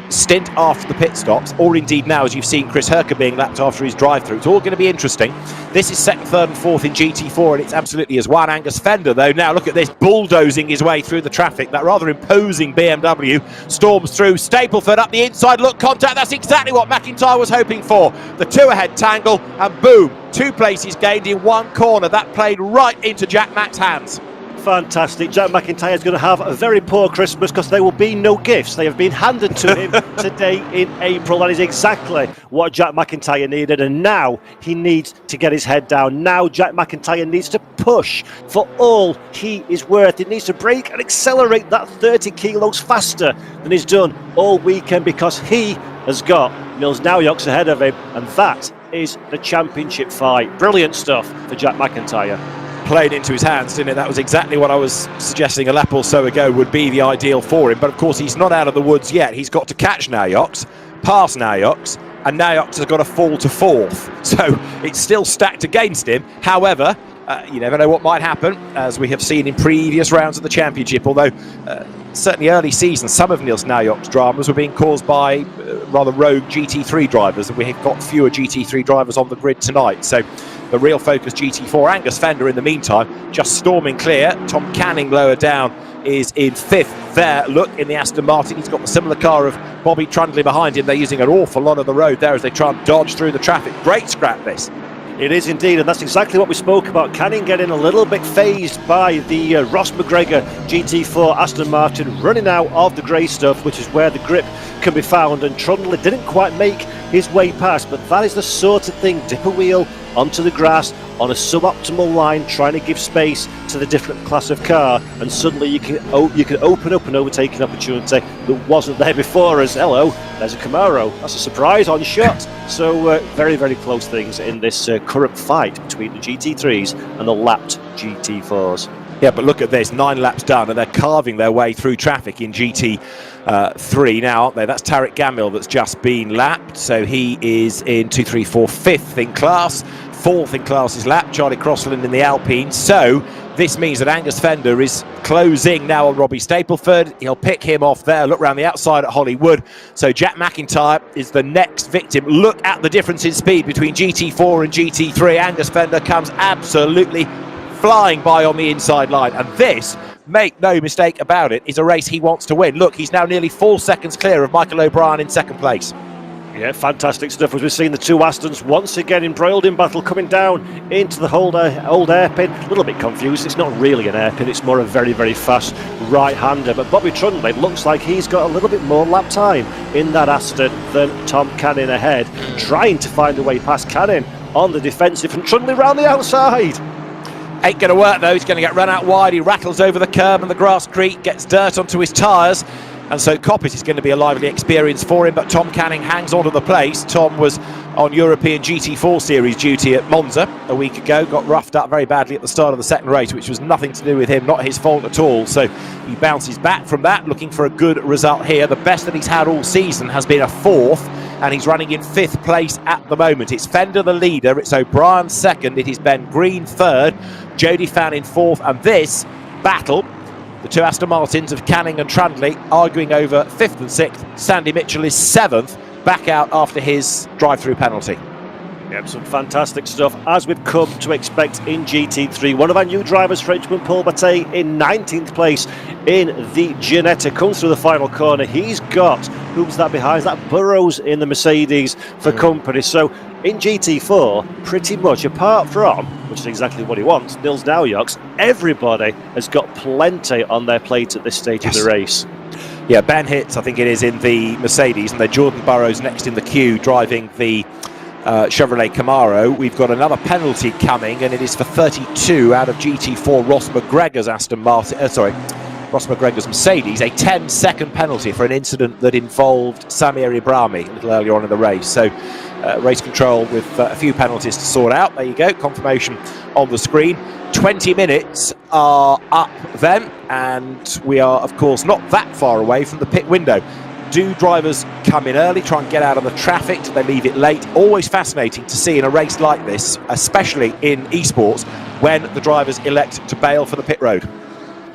stint after the pit stops, or indeed now as you've seen Chris Herker being lapped after his drive-through, it's all going to be interesting. This is second, third and fourth in GT4 and it's absolutely as one. Angus Fender though, now look at this, bulldozing his way through the traffic. That rather imposing BMW storms through. Stapleford up the inside, look, contact, that's exactly what McIntyre was hoping for. The two ahead tangle and boom, 2 places gained in 1 corner. That played right into Jack Mac's hands. Fantastic. Jack McIntyre is going to have a very poor Christmas because there will be no gifts. They have been handed to him today in April. That is exactly what Jack McIntyre needed, and now he needs to get his head down. Now Jack McIntyre needs to push for all he is worth. He needs to brake and accelerate that 30 kilos faster than he's done all weekend because he has got Nils Naujoks ahead of him, and that is the championship fight. Brilliant stuff for Jack McIntyre. Played into his hands, didn't it? That was exactly what I was suggesting a lap or so ago would be the ideal for him. But of course, he's not out of the woods yet. He's got to catch Naujoks, pass Naujoks, and Naujoks has got to fall to fourth. So it's still stacked against him. However, you never know what might happen, as we have seen in previous rounds of the championship. Although certainly early season, some of Nils Naujoks' dramas were being caused by rather rogue GT3 drivers, and we have got fewer GT3 drivers on the grid tonight. So the real focus GT4. Angus Fender in the meantime just storming clear. Tom Canning lower down is in 5th there. Look, in the Aston Martin, he's got the similar car of Bobby Trundley behind him. They're using an awful lot of the road there as they try and dodge through the traffic. Great scrap this. It is indeed, and that's exactly what we spoke about. Canning getting a little bit phased by the Ross McGregor GT4 Aston Martin running out of the grey stuff, which is where the grip can be found, and Trundle didn't quite make his way past, but that is the sort of thing, dip a wheel onto the grass on a suboptimal line, trying to give space to the different class of car, and suddenly you can open up an overtaking opportunity that wasn't there before us. Hello, there's a Camaro. That's a surprise on shot. So very, very close things in this current fight between the GT3s and the lapped GT4s. Yeah, but look at this, 9 laps done, and they're carving their way through traffic in GT3 now, aren't they? That's Tarek Gamil that's just been lapped, so he is in 2, 3, 4, 5th in class. 4th in class is lapped, Charlie Crossland in the Alpine. So this means that Angus Fender is closing now on Robbie Stapleford. He'll pick him off there. Look round the outside at Hollywood. So Jack McIntyre is the next victim. Look at the difference in speed between GT4 and GT3. Angus Fender comes absolutely flying by on the inside line, and this, make no mistake about it, is a race he wants to win. Look, he's now nearly 4 seconds clear of Michael O'Brien in 2nd place. Yeah, fantastic stuff as we've seen the two Astons once again embroiled in battle, coming down into the old hairpin. A little bit confused, it's not really an hairpin, it's more a very, very fast right-hander. But Bobby Trundley looks like he's got a little bit more lap time in that Aston than Tom Canning ahead, trying to find a way past Canning on the defensive, and Trundley round the outside. Ain't going to work though, he's going to get run out wide. He rattles over the curb and the grass creek, gets dirt onto his tyres, and so Coppit is going to be a lively experience for him, but Tom Canning hangs on to the place. Tom was on European GT4 Series duty at Monza a week ago, got roughed up very badly at the start of the second race, which was nothing to do with him, not his fault at all. So he bounces back from that, looking for a good result here. The best that he's had all season has been a 4th, and he's running in 5th place at the moment. It's Fender the leader, it's O'Brien 2nd, it is Ben Green 3rd, Jody Fan in 4th, and this battle, the two Aston Martins of Canning and Trundley arguing over 5th and 6th. Sandy Mitchell is 7th, back out after his drive-through penalty. Yep, some fantastic stuff, as we've come to expect in GT3. One of our new drivers, Frenchman Paul Bataille, in 19th place in the Ginetta, comes through the final corner. He's got, who's that behind? Is that Burrows in the Mercedes for company? So in GT4, pretty much, apart from, which is exactly what he wants, Nils Naujoks, everybody has got plenty on their plate at this stage of the race. Yeah, Ben Hitz, I think it is, in the Mercedes, and then Jordan Burrows next in the queue driving the Chevrolet Camaro. We've got another penalty coming, and it is for 32 out of GT4 Ross McGregor's Ross McGregor's Mercedes, a 10-second penalty for an incident that involved Samir Ibrahimi a little earlier on in the race. So race control with a few penalties to sort out. There you go, confirmation on the screen. 20 minutes are up then, and we are, of course, not that far away from the pit window. Do drivers come in early, try and get out of the traffic? Do they leave it late? Always fascinating to see in a race like this, especially in esports, when the drivers elect to bail for the pit road.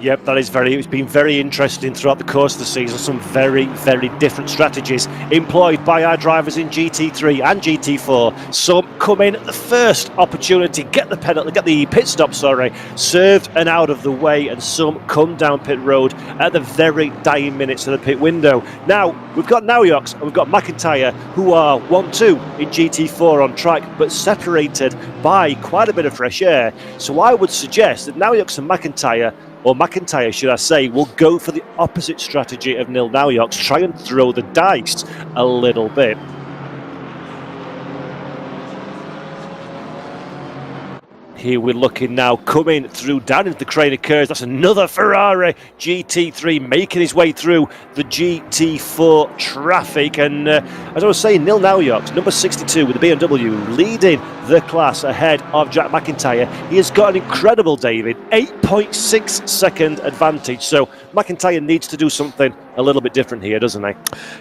Yep, it's been very interesting throughout the course of the season. Some very, very different strategies employed by our drivers in GT3 and GT4. Some come in at the first opportunity, get the pit stop, served and out of the way, and some come down pit road at the very dying minutes of the pit window. Now, we've got Naujoks and we've got McIntyre, who are 1-2 in GT4 on track, but separated by quite a bit of fresh air. So I would suggest that Naujoks and McIntyre, should I say, will go for the opposite strategy of Nils Naujoks, try and throw the dice a little bit. Here we're looking now, coming through down into the crane of curves. That's another Ferrari GT3 making his way through the GT4 traffic. And as I was saying, Nils Naujoks, number 62 with the BMW, leading the class ahead of Jack McIntyre. He has got an incredible, David, 8.6 second advantage. So McIntyre needs to do something a little bit different here, doesn't he?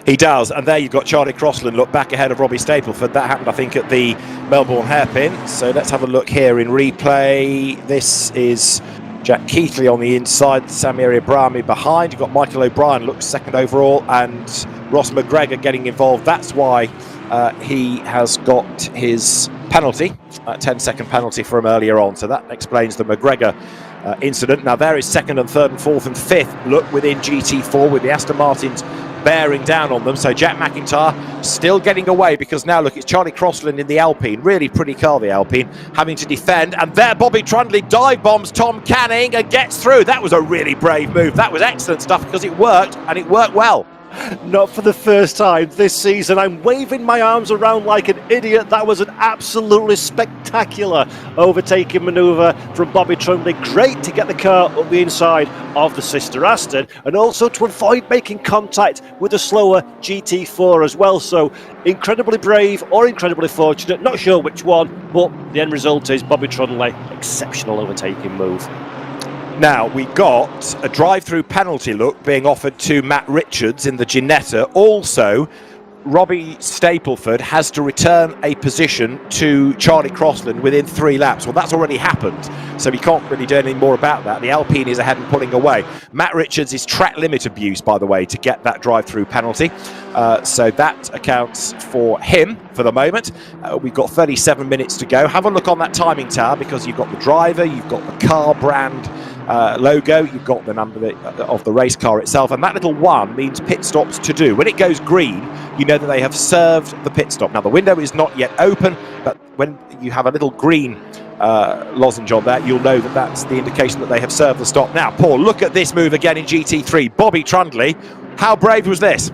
He does, and there you've got Charlie Crossland look back ahead of Robbie Stapleford. That happened, I think, at the Melbourne hairpin. So let's have a look here in replay. This is Jack Keithley on the inside, Samir Ibrahimi behind. You've got Michael O'Brien, looks second overall, and Ross McGregor getting involved. That's why he has got his penalty, a 10-second penalty for him earlier on. So that explains the McGregor incident. Now there is second and third and fourth and fifth look within GT4 with the Aston Martins bearing down on them. So Jack McIntyre still getting away, because now look, it's Charlie Crossland in the Alpine, really pretty car, the Alpine, having to defend, and there Bobby Trundley dive bombs Tom Canning and gets through. That was a really brave move. That was excellent stuff, because it worked, and it worked well. Not for the first time this season. I'm waving my arms around like an idiot. That was an absolutely spectacular overtaking manoeuvre from Bobby Trundley. Great to get the car up the inside of the sister Aston, and also to avoid making contact with the slower GT4 as well. So incredibly brave or incredibly fortunate, not sure which one, but the end result is Bobby Trundley, exceptional overtaking move. Now, we got a drive-through penalty look being offered to Matt Richards in the Ginetta. Also, Robbie Stapleford has to return a position to Charlie Crossland within 3 laps. Well, that's already happened, so we can't really do anything more about that. The Alpine is ahead and pulling away. Matt Richards is track limit abuse, by the way, to get that drive-through penalty. So that accounts for him for the moment. We've got 37 minutes to go. Have a look on that timing tower, because you've got the driver, you've got the car brand logo, you've got the number of the race car itself, and that little 1 means pit stops to do. When it goes green, you know that they have served the pit stop. Now, the window is not yet open, but when you have a little green lozenge on there, you'll know that that's the indication that they have served the stop. Now, Paul, look at this move again in GT3. Bobby Trundley, how brave was this?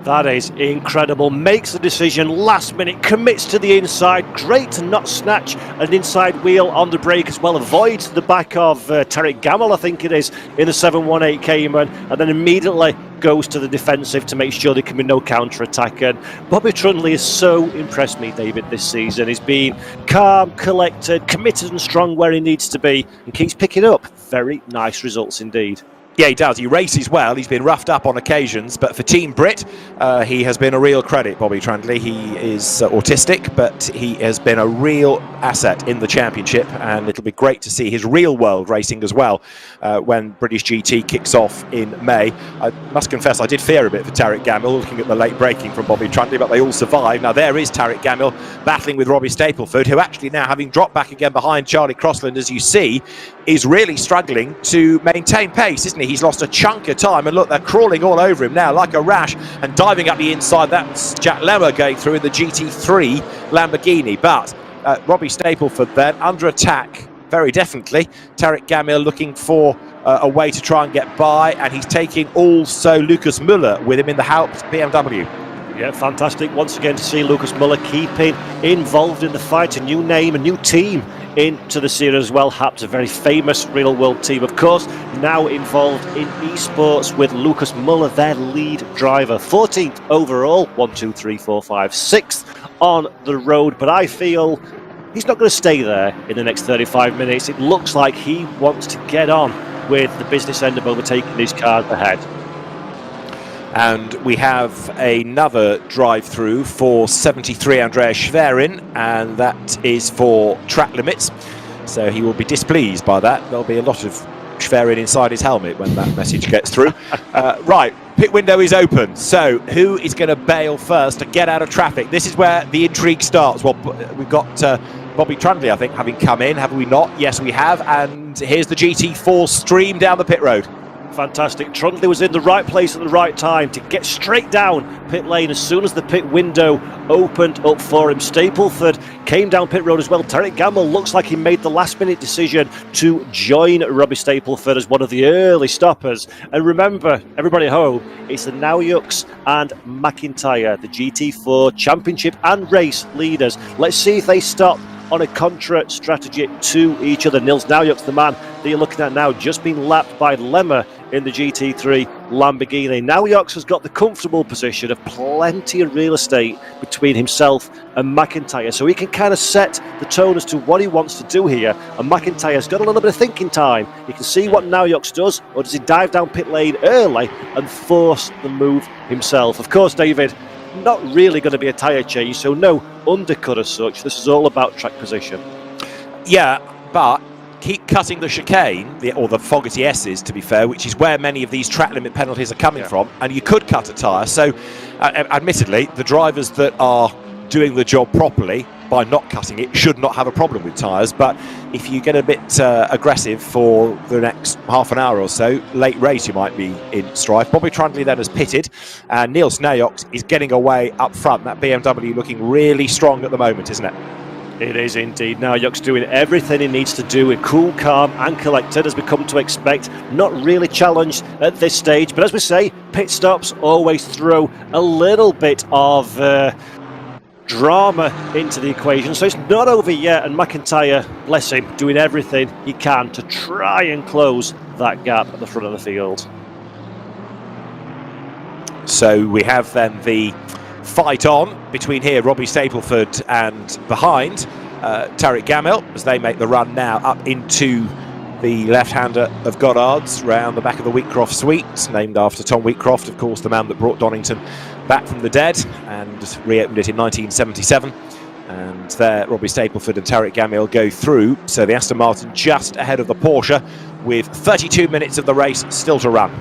That is incredible. Makes the decision last minute, commits to the inside. Great to not snatch an inside wheel on the brake as well. Avoids the back of Tariq Gamel, I think it is, in the 718 Cayman, and then immediately goes to the defensive to make sure there can be no counter-attack. And Bobby Trundley has so impressed me, David, this season. He's been calm, collected, committed and strong where he needs to be, and keeps picking up very nice results indeed. Yeah, he does. He races well. He's been roughed up on occasions, but for Team Brit, he has been a real credit, Bobby Trundley. He is autistic, but he has been a real asset in the championship, and it'll be great to see his real-world racing as well when British GT kicks off in May. I must confess, I did fear a bit for Tariq Gamel, looking at the late braking from Bobby Trundley, but they all survived. Now, there is Tariq Gamel battling with Robbie Stapleford, who actually now, having dropped back again behind Charlie Crossland, as you see, is really struggling to maintain pace, isn't he? He's lost a chunk of time, and look, they're crawling all over him now like a rash and diving up the inside. That's Jack Lemmer going through in the GT3 Lamborghini, but Robbie Stapleford then under attack very definitely. Tariq Gamil looking for a way to try and get by, and he's taking also Lucas Müller with him in the Haupt BMW. Yeah, fantastic once again to see Lucas Müller keeping involved in the fight. A new name, a new team into the series as well. Haupt, a very famous real world team, of course, now involved in esports with Lucas Müller, their lead driver. 14th overall, 1, 2, 3, 4, 5, 6th on the road, but I feel he's not going to stay there in the next 35 minutes. It looks like he wants to get on with the business end of overtaking these cars ahead. And we have another drive-through for 73 Andreas Schwerin, and that is for track limits. So he will be displeased by that. There'll be a lot of Schwerin inside his helmet when that message gets through. Right, pit window is open. So who is going to bail first to get out of traffic? This is where the intrigue starts. Well, we've got Bobby Trundley, I think, having come in. Have we not? Yes, we have. And here's the GT4 stream down the pit road. Fantastic. Trundley was in the right place at the right time to get straight down pit lane as soon as the pit window opened up for him. Stapleford came down pit road as well. Tarek Gamble looks like he made the last minute decision to join Robbie Stapleford as one of the early stoppers. And remember, everybody at home, it's the Naujoks and McIntyre, the GT4 championship and race leaders. Let's see if they stop on a contra strategy to each other. Nils Naujoks, the man that you're looking at now, just been lapped by Lemmer in the GT3 Lamborghini. Naujoks has got the comfortable position of plenty of real estate between himself and McIntyre, so he can kind of set the tone as to what he wants to do here. And McIntyre's got a little bit of thinking time. You can see what Naujoks does, or does he dive down pit lane early and force the move himself? Of course, David, not really going to be a tyre change, so no undercut as such. This is all about track position. Yeah, but keep cutting the chicane, or the Fogarty S's, to be fair, which is where many of these track limit penalties are coming from, and you could cut a tyre. So, admittedly, the drivers that are doing the job properly by not cutting it should not have a problem with tyres, but if you get a bit aggressive for the next half an hour or so, late race you might be in strife. Bobby Trundley then has pitted, and Nils Naujoks is getting away up front. That BMW looking really strong at the moment, isn't it? It is indeed. Naujoks doing everything he needs to do, with cool, calm and collected, as we come to expect. Not really challenged at this stage, but as we say, pit stops always throw a little bit of drama into the equation, so it's not over yet, and McIntyre, bless him, doing everything he can to try and close that gap at the front of the field. So we have then the fight on between here Robbie Stapleford and behind Tarek Gamel as they make the run now up into the left-hander of Goddard's round the back of the Wheatcroft Suite, named after Tom Wheatcroft, of course, the man that brought Donington back from the dead and reopened it in 1977. And there Robbie Stapleford and Tarek Gamel go through, so the Aston Martin just ahead of the Porsche with 32 minutes of the race still to run.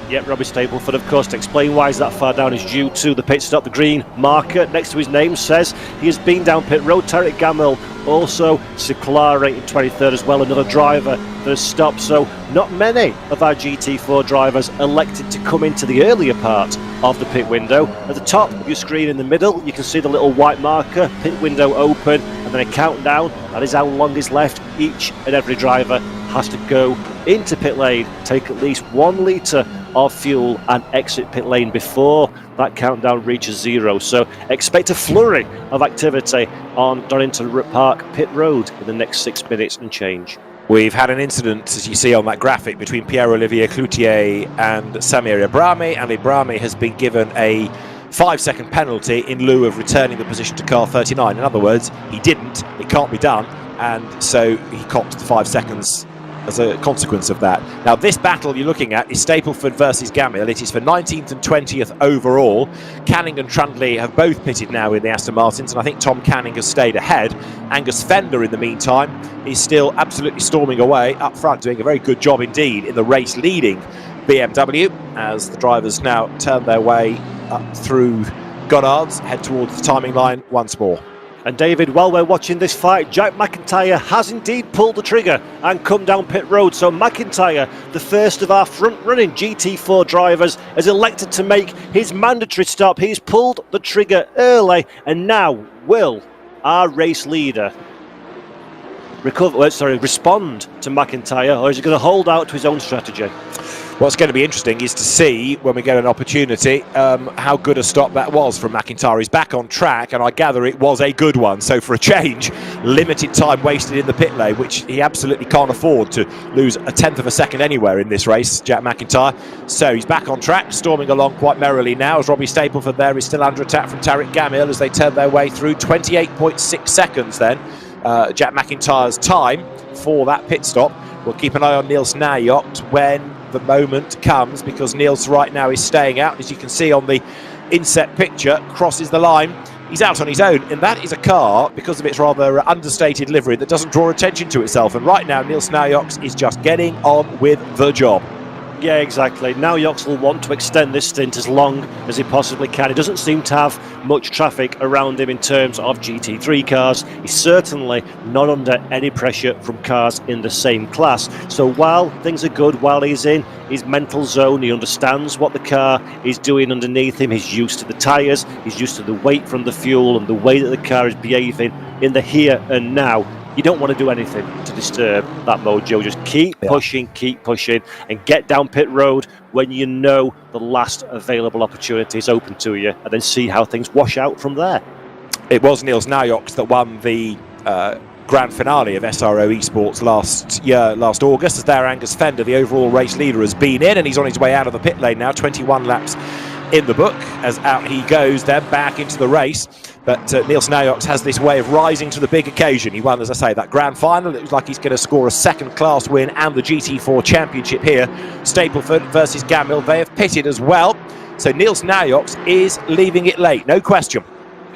Yep, Robbie Stapleford, of course, to explain why he's that far down is due to the pit stop. The green marker next to his name says he has been down pit road. Tarek Gamel also Ciclare in 23rd as well, another driver that has stopped. So not many of our GT4 drivers elected to come into the earlier part of the pit window. At the top of your screen in the middle, you can see the little white marker, pit window open, and then a countdown. That is how long is left. Each and every driver has to go into pit lane, take at least 1 litre of fuel and exit pit lane before that countdown reaches 0. So expect a flurry of activity on Donington Park pit road in the next 6 minutes and change. We've had an incident, as you see on that graphic, between Pierre-Olivier Cloutier and Samir Ibrahimi, and Ibrahimi has been given a 5-second penalty in lieu of returning the position to car 39. In other words, he didn't, it can't be done, and so he copped the 5 seconds as a consequence of that. Now, this battle you're looking at is Stapleford versus Gamel. It is for 19th and 20th overall. Canning and Trundley have both pitted now in the Aston Martins, and I think Tom Canning has stayed ahead. Angus Fender, in the meantime, is still absolutely storming away up front, doing a very good job indeed in the race-leading BMW, as the drivers now turn their way up through Goddard's, head towards the timing line once more. And David, while we're watching this fight, Jack McIntyre has indeed pulled the trigger and come down pit road. So McIntyre, the first of our front-running GT4 drivers, has elected to make his mandatory stop. He's pulled the trigger early, and now will our race leader respond to McIntyre, or is he going to hold out to his own strategy? What's going to be interesting is to see, when we get an opportunity, how good a stop that was from McIntyre. He's back on track, and I gather it was a good one. So for a change, limited time wasted in the pit lane, which he absolutely can't afford to lose a tenth of a second anywhere in this race, Jack McIntyre. So he's back on track, storming along quite merrily now, as Robbie Stapleford there is still under attack from Tariq Gamil as they turn their way through. 28.6 seconds then, Jack McIntyre's time for that pit stop. We'll keep an eye on Nils Naujoks when the moment comes, because Nils right now is staying out. As you can see on the inset picture, crosses the line. He's out on his own, and that is a car, because of its rather understated livery, that doesn't draw attention to itself. And right now, Nils Naujoks is just getting on with the job. Yeah, exactly. Naujoks will want to extend this stint as long as he possibly can. He doesn't seem to have much traffic around him in terms of GT3 cars. He's certainly not under any pressure from cars in the same class. So while things are good, while he's in his mental zone, he understands what the car is doing underneath him. He's used to the tyres, he's used to the weight from the fuel and the way that the car is behaving in the here and now. You don't want to do anything to disturb that mojo. Just keep pushing, and get down pit road when you know the last available opportunity is open to you, and then see how things wash out from there. It was Nils Naujoks that won the grand finale of SRO Esports last August, as there Angus Fender, the overall race leader, has been in, and he's on his way out of the pit lane now. 21 laps in the book, as out he goes then back into the race. But Nils Naujoks has this way of rising to the big occasion. He won, as I say, that grand final. It looks like he's going to score a second-class win and the GT4 championship here. Stapleford versus Gamil, they have pitted as well. So Nils Naujoks is leaving it late, no question.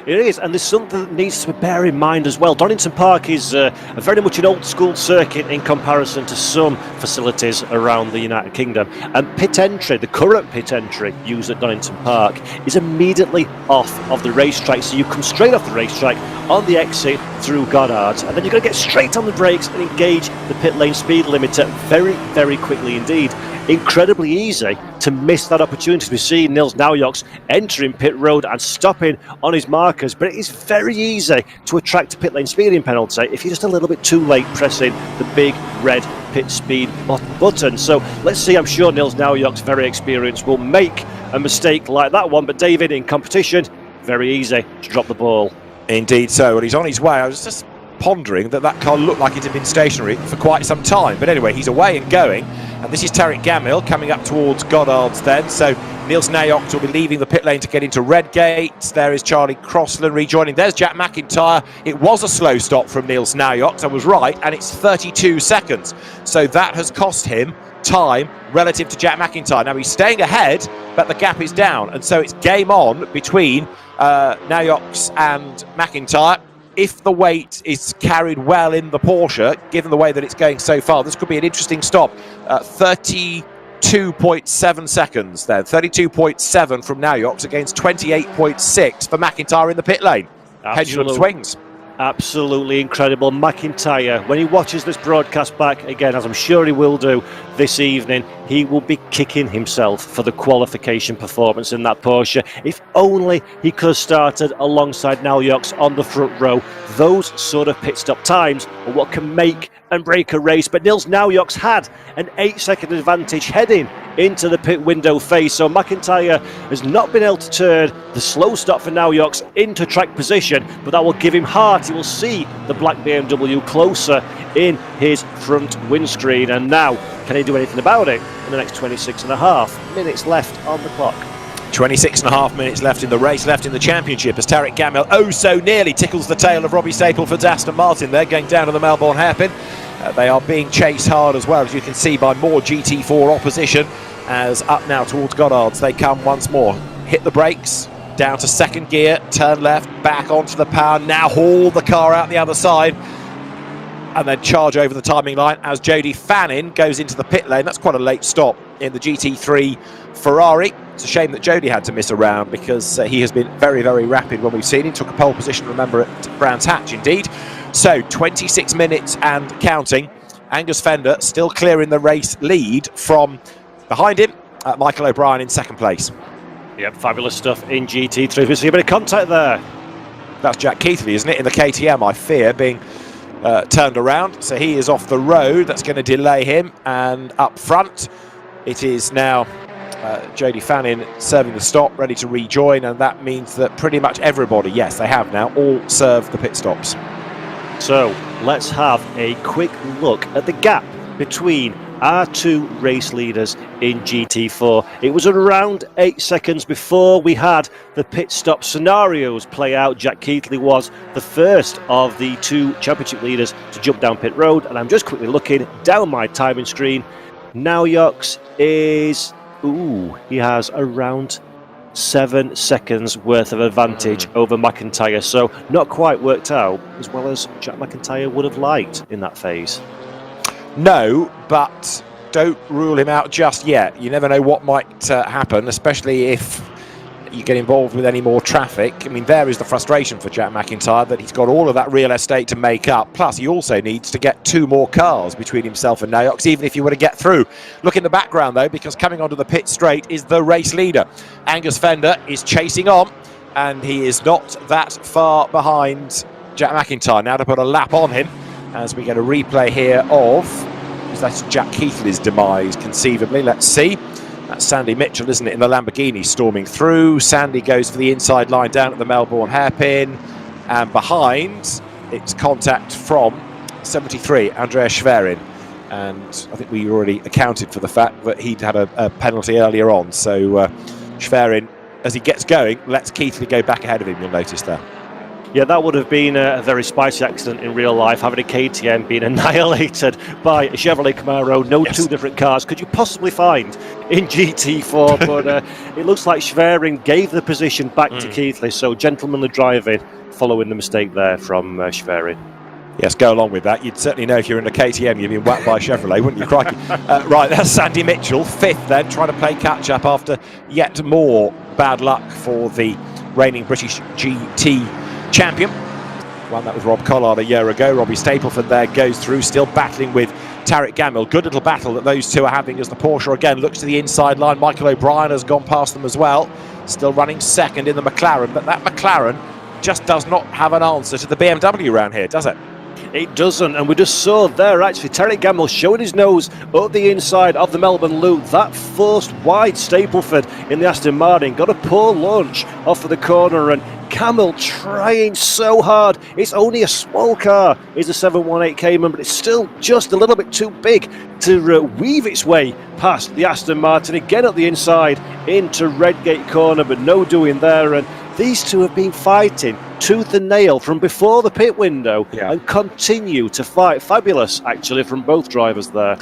It is, and there's something that needs to bear in mind as well. Donington Park is very much an old-school circuit in comparison to some facilities around the United Kingdom. And pit entry, the current pit entry used at Donington Park, is immediately off of the racetrack. So you come straight off the racetrack on the exit through Goddard's, and then you're going to get straight on the brakes and engage the pit lane speed limiter very, very quickly indeed. Incredibly easy to miss that opportunity. We see Nils Naujoks entering pit road and stopping on his markers, but it is very easy to attract a pit lane speeding penalty if you're just a little bit too late pressing the big red pit speed button. So let's see, I'm sure Nils Naujoks, very experienced, will make a mistake like that one, but David, in competition, very easy to drop the ball. Indeed so, and he's on his way. I was just pondering that car looked like it had been stationary for quite some time, but anyway, he's away and going, and this is Tariq Gamil coming up towards Goddard's then. So Nils Naujoks will be leaving the pit lane to get into Redgate. There is Charlie Crossland rejoining. There's Jack McIntyre. It was a slow stop from Nils Naujoks, I was right, and it's 32 seconds. So that has cost him time relative to Jack McIntyre. Now he's staying ahead, but the gap is down, and so it's game on between Naujoks and McIntyre. If the weight is carried well in the Porsche, given the way that it's going so far, this could be an interesting stop. 32.7 seconds then. 32.7 from Naujoks against 28.6 for McIntyre in the pit lane. Pendulum swings. Absolutely incredible. McIntyre, when he watches this broadcast back again, as I'm sure he will do this evening, he will be kicking himself for the qualification performance in that Porsche. If only he could have started alongside Naujoks on the front row. Those sort of pit stop times are what can make and break a race, but Nils Naujoks had an 8-second advantage heading into the pit window phase, so McIntyre has not been able to turn the slow stop for Naujoks into track position, but that will give him heart. He will see the black BMW closer in his front windscreen, and now can he do anything about it in the next 26.5 minutes left on the clock? 26.5 minutes left in the race, left in the championship, as Tariq Gamil oh so nearly tickles the tail of Robbie Stapleford's Aston Martin. They're going down to the Melbourne hairpin. They are being chased hard as well, as you can see, by more GT4 opposition, as up now towards Goddard's they come once more. Hit the brakes, down to second gear, turn left, back onto the power, now haul the car out the other side, and then charge over the timing line as Jody Fannin goes into the pit lane. That's quite a late stop in the GT3 Ferrari. It's a shame that Jody had to miss a round, because he has been very, very rapid when we've seen him. Took a pole position, remember, at Brands Hatch indeed. So 26 minutes and counting. Angus Fender still clearing the race lead from behind him. Michael O'Brien in second place. Yep, fabulous stuff in GT3. We see a bit of contact there. That's Jack Keithley, isn't it, in the KTM, I fear, being turned around, so he is off the road. That's going to delay him, and up front it is now Jody Fannin serving the stop, ready to rejoin, and that means that pretty much everybody, yes, they have now all served the pit stops. So let's have a quick look at the gap between our two race leaders in GT4. It was around 8 seconds before we had the pit stop scenarios play out. Jack Keighley was the first of the two championship leaders to jump down pit road, and I'm just quickly looking down my timing screen. Naujoks is, he has around 7 seconds worth of advantage over McIntyre, so not quite worked out as well as Jack McIntyre would have liked in that phase. No, but don't rule him out just yet. You never know what might happen, especially if you get involved with any more traffic. I mean, there is the frustration for Jack McIntyre, that he's got all of that real estate to make up. Plus, he also needs to get 2 more cars between himself and Naujoks, even if you were to get through. Look in the background, though, because coming onto the pit straight is the race leader. Angus Fender is chasing on, and he is not that far behind Jack McIntyre. Now to put a lap on him, as we get a replay here of, that's Jack Keighley's demise, conceivably. Let's see. That's Sandy Mitchell, isn't it, in the Lamborghini storming through. Sandy goes for the inside line down at the Melbourne hairpin, and behind it's contact from 73, Andreas Schwerin, and I think we already accounted for the fact that he'd had a penalty earlier on, so Schwerin, as he gets going, lets Keighley go back ahead of him, you'll notice there. Yeah, that would have been a very spicy accident in real life, having a KTM being annihilated by a Chevrolet Camaro. No, yes. 2 different cars could you possibly find in GT4, but it looks like Schwerin gave the position back to Keighley, so gentlemanly driving following the mistake there from Schwerin. Yes, go along with that. You'd certainly know if you're in a KTM you've been whacked by a Chevrolet, wouldn't you, crikey? Right, that's Sandy Mitchell, 5th then, trying to play catch-up after yet more bad luck for the reigning British GT champion. Won that with Rob Collard a year ago. Robbie Stapleford there goes through, still battling with Tarek Gamil. Good little battle that those two are having as the Porsche again looks to the inside line. Michael O'Brien has gone past them as well. Still running second in the McLaren, but that McLaren just does not have an answer to the BMW around here, does it? It doesn't, and we just saw there actually Tarek Gamil showing his nose up the inside of the Melbourne loop. That forced wide Stapleford in the Aston Martin, got a poor launch off of the corner, and Gamil trying so hard. It's only a small car, it's a 718 Cayman, but it's still just a little bit too big to weave its way past the Aston Martin again at the inside into Redgate corner, but no doing there. And these two have been fighting tooth and nail from before the pit window and continue to fight. Fabulous, actually, from both drivers there.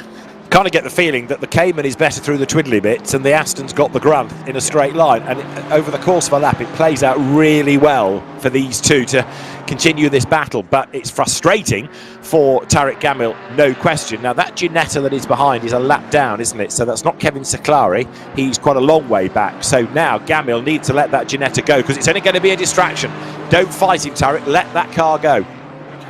Kind of get the feeling that the Cayman is better through the twiddly bits and the Aston's got the grunt in a straight line, and over the course of a lap it plays out really well for these two to continue this battle. But it's frustrating for Tarek Gamil, no question. Now that Ginetta that is behind is a lap down, isn't it? So that's not Kevin Seclari, he's quite a long way back. So now Gamil needs to let that Ginetta go, because it's only going to be a distraction. Don't fight him, Tarek, let that car go.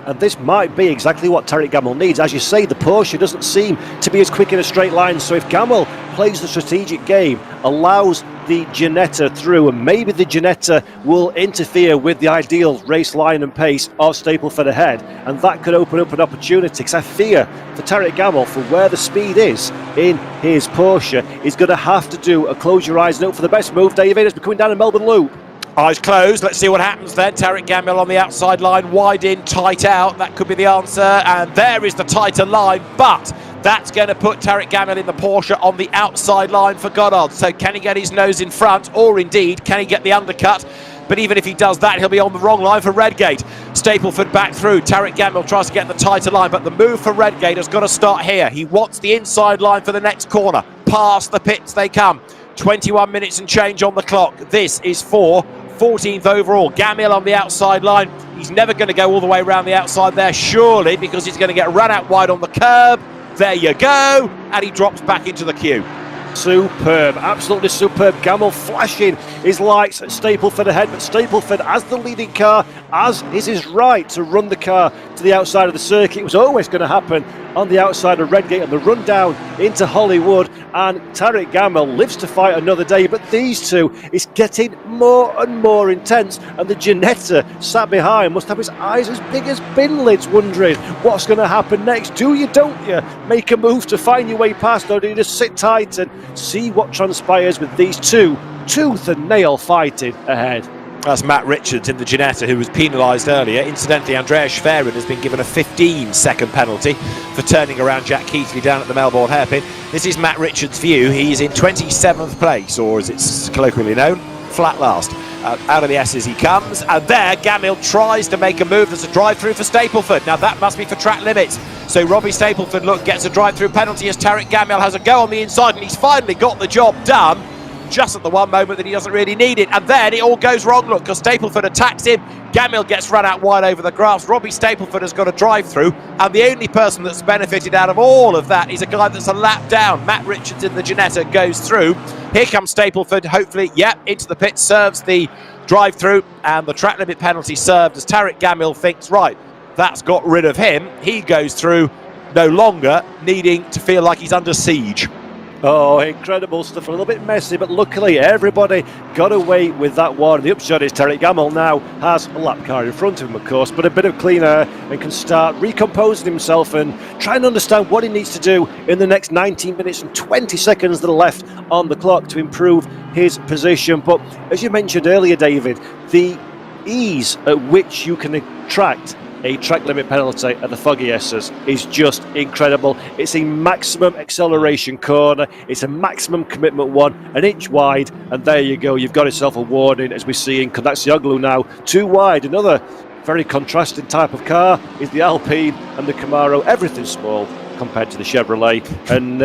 And this might be exactly what Tarek Gamil needs. As you say, the Porsche doesn't seem to be as quick in a straight line, so if Gamil plays the strategic game, allows the Ginetta through, and maybe the Ginetta will interfere with the ideal race line and pace of Stapleford ahead, and that could open up an opportunity, because I fear for Tarek Gamil, for where the speed is in his Porsche, he's going to have to do a close your eyes and hope for the best move, David, as we're coming down a Melbourne loop. Eyes closed, let's see what happens then. Tarek Gamil on the outside line, wide in, tight out, that could be the answer, and there is the tighter line, but that's going to put Tarek Gamil in the Porsche on the outside line for Goddard. So can he get his nose in front, or indeed can he get the undercut? But even if he does that, he'll be on the wrong line for Redgate. Stapleford back through, Tarek Gamil tries to get the tighter line, but the move for Redgate has got to start here. He wants the inside line for the next corner. Past the pits they come. 21 minutes and change on the clock. This is for 14th overall. Gamil on the outside line. He's never going to go all the way around the outside there, surely, because he's going to get run out wide on the curb. There you go. And he drops back into the queue. Superb, absolutely superb. Gamil flashing his lights at Stapleford ahead, but Stapleford as the leading car, as is his right to run the car to the outside of the circuit. It was always going to happen on the outside of Redgate and the run down into Hollywood, and Tariq Gamel lives to fight another day. But these two, it's getting more and more intense, and the Ginetta sat behind must have his eyes as big as bin lids, wondering what's going to happen next. Do you, don't you, make a move to find your way past, or do you just sit tight and see what transpires with these two tooth and nail fighting ahead? That's Matt Richards in the Ginetta, who was penalised earlier. Incidentally, Andrea Schwerin has been given a 15-second penalty for turning around Jack Keithley down at the Melbourne hairpin. This is Matt Richards' view. He's in 27th place, or as it's colloquially known, flat last. Out of the S's he comes, and there Gamil tries to make a move. There's a drive-through for Stapleford. Now that must be for track limits. So Robbie Stapleford, gets a drive-through penalty as Tariq Gamil has a go on the inside, and he's finally got the job done. Just at the one moment that he doesn't really need it, and then it all goes wrong, because Stapleford attacks him. Gamil gets run out wide over the grass. Robbie Stapleford has got a drive-through, and the only person that's benefited out of all of that is a guy that's a lap down. Matt Richards in the Ginetta goes through. Here comes Stapleford, hopefully, into the pit, serves the drive-through, and the track limit penalty served as Tariq Gamil thinks, right, that's got rid of him. He goes through, no longer needing to feel like he's under siege. Oh, incredible stuff. A little bit messy, but luckily everybody got away with that one. The upshot is Tariq Gamil now has a lap car in front of him, of course, but a bit of clean air, and can start recomposing himself and trying to understand what he needs to do in the next 19 minutes and 20 seconds that are left on the clock to improve his position. But as you mentioned earlier, David, the ease at which you can attract a track limit penalty at the Foggy S's is just incredible. It's a maximum acceleration corner, it's a maximum commitment one, an inch wide, and there you go, you've got yourself a warning, as we see in Konatsioglu now, too wide. Another very contrasting type of car is the Alpine and the Camaro. Everything's small compared to the Chevrolet, and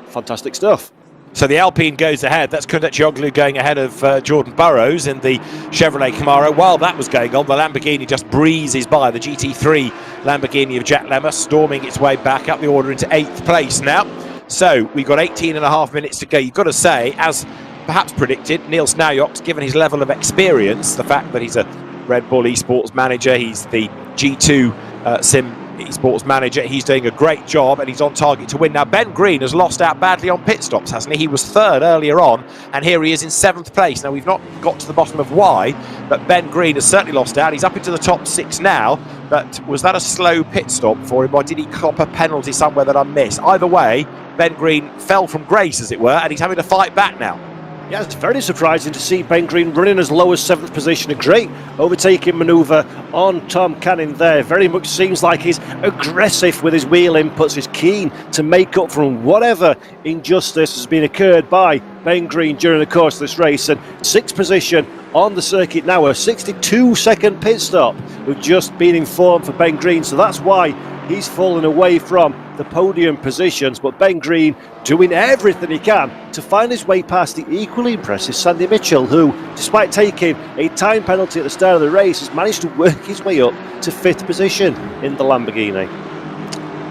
fantastic stuff. So the Alpine goes ahead. That's Konatsioglu going ahead of Jordan Burroughs in the Chevrolet Camaro. While that was going on, the Lamborghini just breezes by. The GT3 Lamborghini of Jack Lemmer storming its way back up the order into 8th place now. So we've got 18 and a half minutes to go. You've got to say, as perhaps predicted, Nils Naujoks, given his level of experience, the fact that he's a Red Bull Esports manager, he's the G2 Sim Esports manager, he's doing a great job and he's on target to win. Now Ben Green has lost out badly on pit stops, hasn't he? He was third earlier on, and here he is in 7th place. Now we've not got to the bottom of why, but Ben Green has certainly lost out. He's up into the top 6 now, but was that a slow pit stop for him, or did he cop a penalty somewhere that I missed? Either way, Ben Green fell from grace, as it were, and he's having to fight back now. Yeah, it's very surprising to see Ben Green running as low as 7th position. A great overtaking manoeuvre on Tom Canning there. Very much seems like he's aggressive with his wheel inputs. He's keen to make up from whatever injustice has been occurred by Ben Green during the course of this race. And 6th position on the circuit now, a 62-second pit stop. We've just been informed for Ben Green, so that's why he's fallen away from the podium positions. But Ben Green doing everything he can to find his way past the equally impressive Sandy Mitchell, who, despite taking a time penalty at the start of the race, has managed to work his way up to 5th position in the Lamborghini.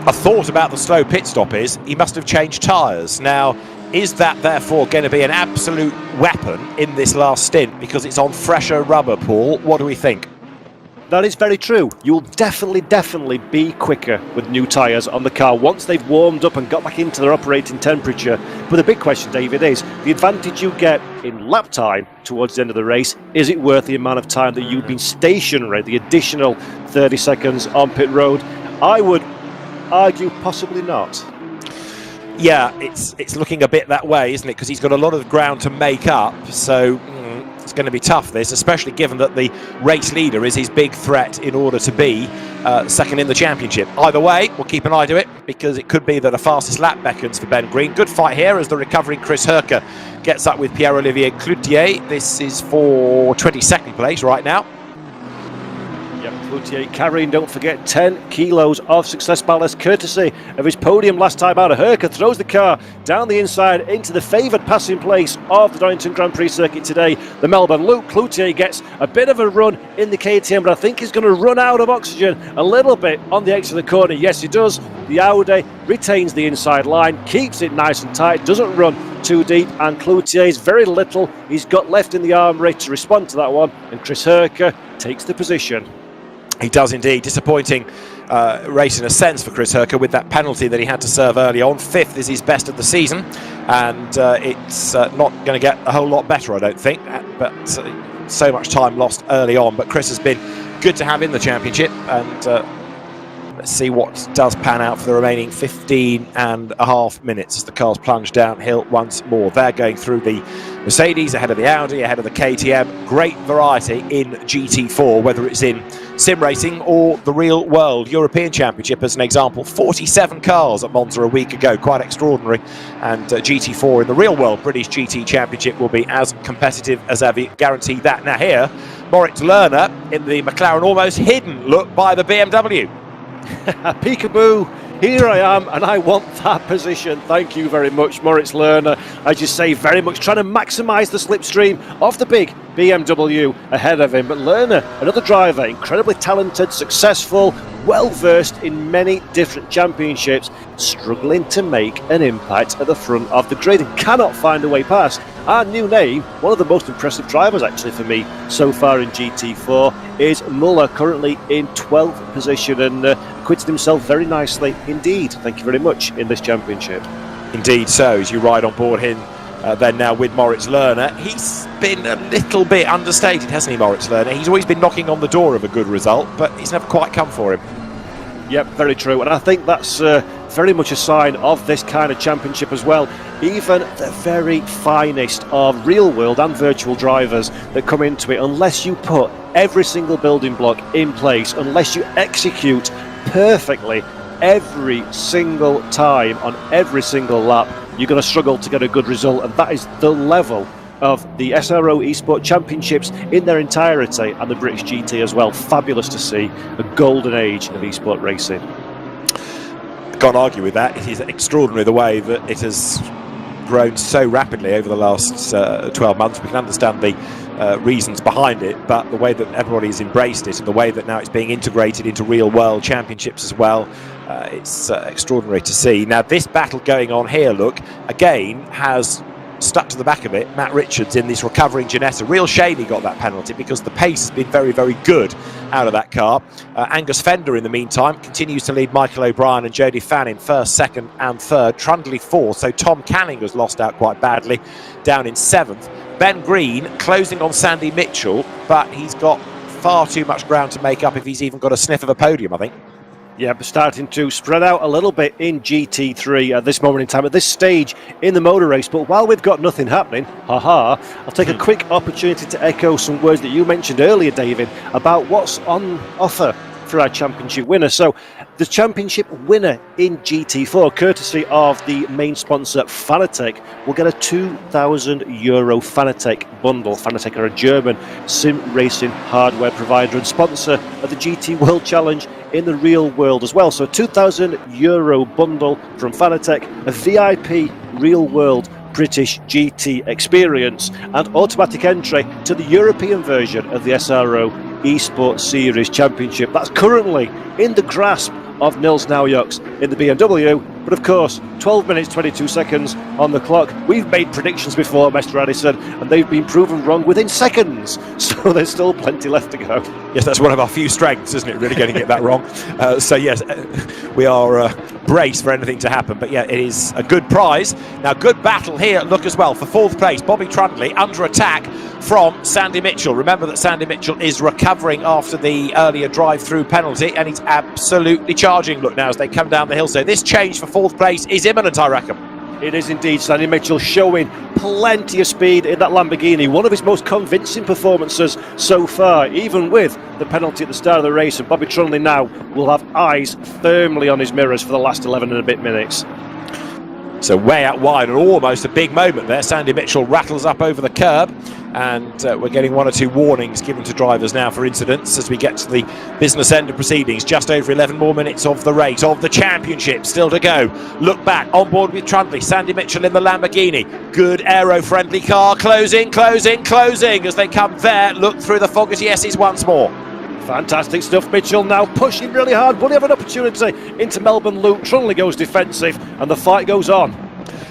A thought about the slow pit stop is he must have changed tyres. Now, is that therefore going to be an absolute weapon in this last stint because it's on fresher rubber, Paul? What do we think? That is very true. You'll definitely be quicker with new tyres on the car once they've warmed up and got back into their operating temperature. But the big question, David, is the advantage you get in lap time towards the end of the race, is it worth the amount of time that you've been stationary, the additional 30 seconds on pit road? I would argue possibly not. Yeah, it's looking a bit that way, isn't it? Because he's got a lot of ground to make up, so it's going to be tough, this, especially given that the race leader is his big threat in order to be second in the championship. Either way, we'll keep an eye to it, because it could be that a fastest lap beckons for Ben Green. Good fight here as the recovering Chris Herker gets up with Pierre-Olivier Cloutier. This is for 22nd place right now. Yep, Cloutier carrying, don't forget, 10 kilos of success ballast, courtesy of his podium last time out. Herker throws the car down the inside into the favoured passing place of the Donington Grand Prix circuit today, the Melbourne Loop. Cloutier gets a bit of a run in the KTM, but I think he's going to run out of oxygen a little bit on the exit of the corner. Yes, he does. The Audi retains the inside line, keeps it nice and tight, doesn't run too deep, and Cloutier's very little he's got left in the armoury to respond to that one, and Chris Herker takes the position. He does indeed. Disappointing race in a sense for Chris Herker with that penalty that he had to serve early on. 5th is his best of the season, and it's not going to get a whole lot better, I don't think. But so much time lost early on. But Chris has been good to have in the championship, and let's see what does pan out for the remaining 15.5 minutes as the cars plunge downhill once more. They're going through the Mercedes, ahead of the Audi, ahead of the KTM. Great variety in GT4, whether it's in sim racing or the real world European Championship as an example. 47 cars at Monza a week ago, quite extraordinary. And GT4 in the real world British GT Championship will be as competitive as ever, guarantee that. Now here, Moritz Lerner in the McLaren, almost hidden look by the BMW. Peekaboo, here I am, and I want that position. Thank you very much, Moritz Lerner. As you say, very much trying to maximise the slipstream of the big BMW ahead of him. But Lerner, another driver, incredibly talented, successful, well versed in many different championships, struggling to make an impact at the front of the grid and cannot find a way past. Our new name, one of the most impressive drivers actually for me so far in GT4, is Muller, currently in 12th position and acquitted himself very nicely indeed. Thank you very much in this championship. Indeed so, as you ride on board him then now with Moritz Lerner. He's been a little bit understated, hasn't he, Moritz Lerner? He's always been knocking on the door of a good result, but it's never quite come for him. Yep, very true, and I think that's very much a sign of this kind of championship as well. Even the very finest of real world and virtual drivers that come into it, unless you put every single building block in place, unless you execute perfectly every single time on every single lap, you're going to struggle to get a good result. And that is the level of the SRO Esports Championships in their entirety, and the British GT as well. Fabulous to see a golden age of eSport racing. Can't argue with that. It is extraordinary the way that it has grown so rapidly over the last 12 months. We can understand the reasons behind it, but the way that everybody's embraced it and the way that now it's being integrated into real world championships as well, it's extraordinary to see. Now this battle going on here, look, again has stuck to the back of it. Matt Richards in this recovering Ginetta. Real shame he got that penalty because the pace has been very, very good out of that car. Angus Fender in the meantime continues to lead Michael O'Brien and Jody Fan in first, second and third. Trundley fourth, so Tom Canning has lost out quite badly, down in seventh. Ben Green closing on Sandy Mitchell, but he's got far too much ground to make up if he's even got a sniff of a podium, I think. Yeah, but starting to spread out a little bit in GT3 at this moment in time, at this stage in the motor race. But while we've got nothing happening, I'll take a quick opportunity to echo some words that you mentioned earlier, David, about what's on offer for our championship winner. So the championship winner in GT4, courtesy of the main sponsor Fanatec, will get a €2,000 Fanatec bundle. Fanatec are a German sim racing hardware provider and sponsor of the GT World Challenge in the real world as well. So a €2,000 bundle from Fanatec, a VIP real world British GT experience, and automatic entry to the European version of the SRO Esports Series Championship. That's currently in the grasp of Nils Naujoks in the BMW, but of course 12 minutes 22 seconds on the clock. We've made predictions before, Mr. Addison, and they've been proven wrong within seconds, so there's still plenty left to go. Yes, that's one of our few strengths, isn't it, really getting it that wrong. So yes, we are braced for anything to happen, but yeah, it is a good prize. Now, good battle here, look as well, for fourth place, Bobby Trundley under attack from Sandy Mitchell. Remember that Sandy Mitchell is recovering after the earlier drive-through penalty, and he's absolutely charging, look now, as they come down the hill. So this change for fourth place is imminent, I reckon. It is indeed. Sandy Mitchell showing plenty of speed in that Lamborghini. One of his most convincing performances so far, even with the penalty at the start of the race. And Bobby Trundley now will have eyes firmly on his mirrors for the last 11 and a bit minutes. So way out wide and almost a big moment there. Sandy Mitchell rattles up over the curb, and we're getting one or two warnings given to drivers now for incidents as we get to the business end of proceedings. Just over 11 more minutes of the race, of the championship still to go. Look back, on board with Trundley, Sandy Mitchell in the Lamborghini. Good aero-friendly car, closing as they come there. Look through the fog as he S's once more. Fantastic stuff. Mitchell now pushing really hard. Will he have an opportunity into Melbourne Loop? Trundley goes defensive and the fight goes on.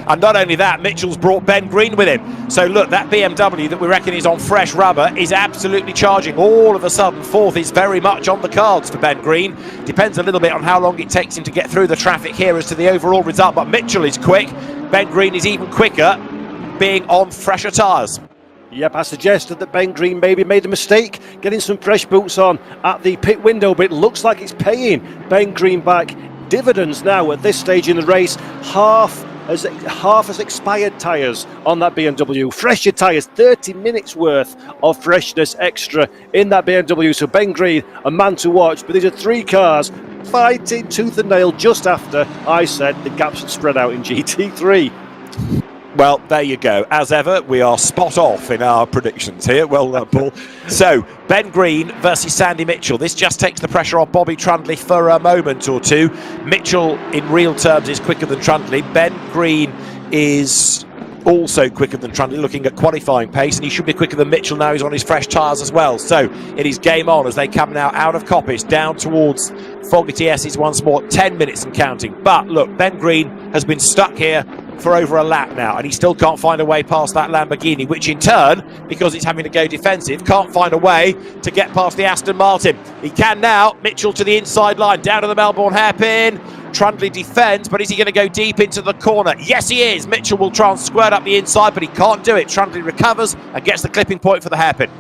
And not only that, Mitchell's brought Ben Green with him. So look, that BMW that we reckon is on fresh rubber is absolutely charging. All of a sudden, fourth is very much on the cards for Ben Green. Depends a little bit on how long it takes him to get through the traffic here as to the overall result. But Mitchell is quick. Ben Green is even quicker, being on fresher tyres. Yep, I suggested that Ben Green maybe made a mistake getting some fresh boots on at the pit window, but it looks like it's paying Ben Green back dividends now at this stage in the race. Half as expired tyres on that BMW. Fresher tyres, 30 minutes worth of freshness extra in that BMW. So Ben Green, a man to watch. But these are three cars fighting tooth and nail just after I said the gaps had spread out in GT3. Well, there you go. As ever, we are spot off in our predictions here. Well done, Paul. So, Ben Green versus Sandy Mitchell. This just takes the pressure off Bobby Trundley for a moment or two. Mitchell, in real terms, is quicker than Trundley. Ben Green is also quicker than Trundley, looking at qualifying pace, and he should be quicker than Mitchell now he's on his fresh tyres as well. So, it is game on as they come now out of Coppice, down towards Fogarty S's once more. 10 minutes and counting. But, look, Ben Green has been stuck here for over a lap now, and he still can't find a way past that Lamborghini, which in turn, because it's having to go defensive, can't find a way to get past the Aston Martin. He can now. Mitchell to the inside line, down to the Melbourne hairpin. Trundley defends, but is he going to go deep into the corner? Yes, he is. Mitchell will try and squirt up the inside, but he can't do it. Trundley recovers and gets the clipping point for the hairpin.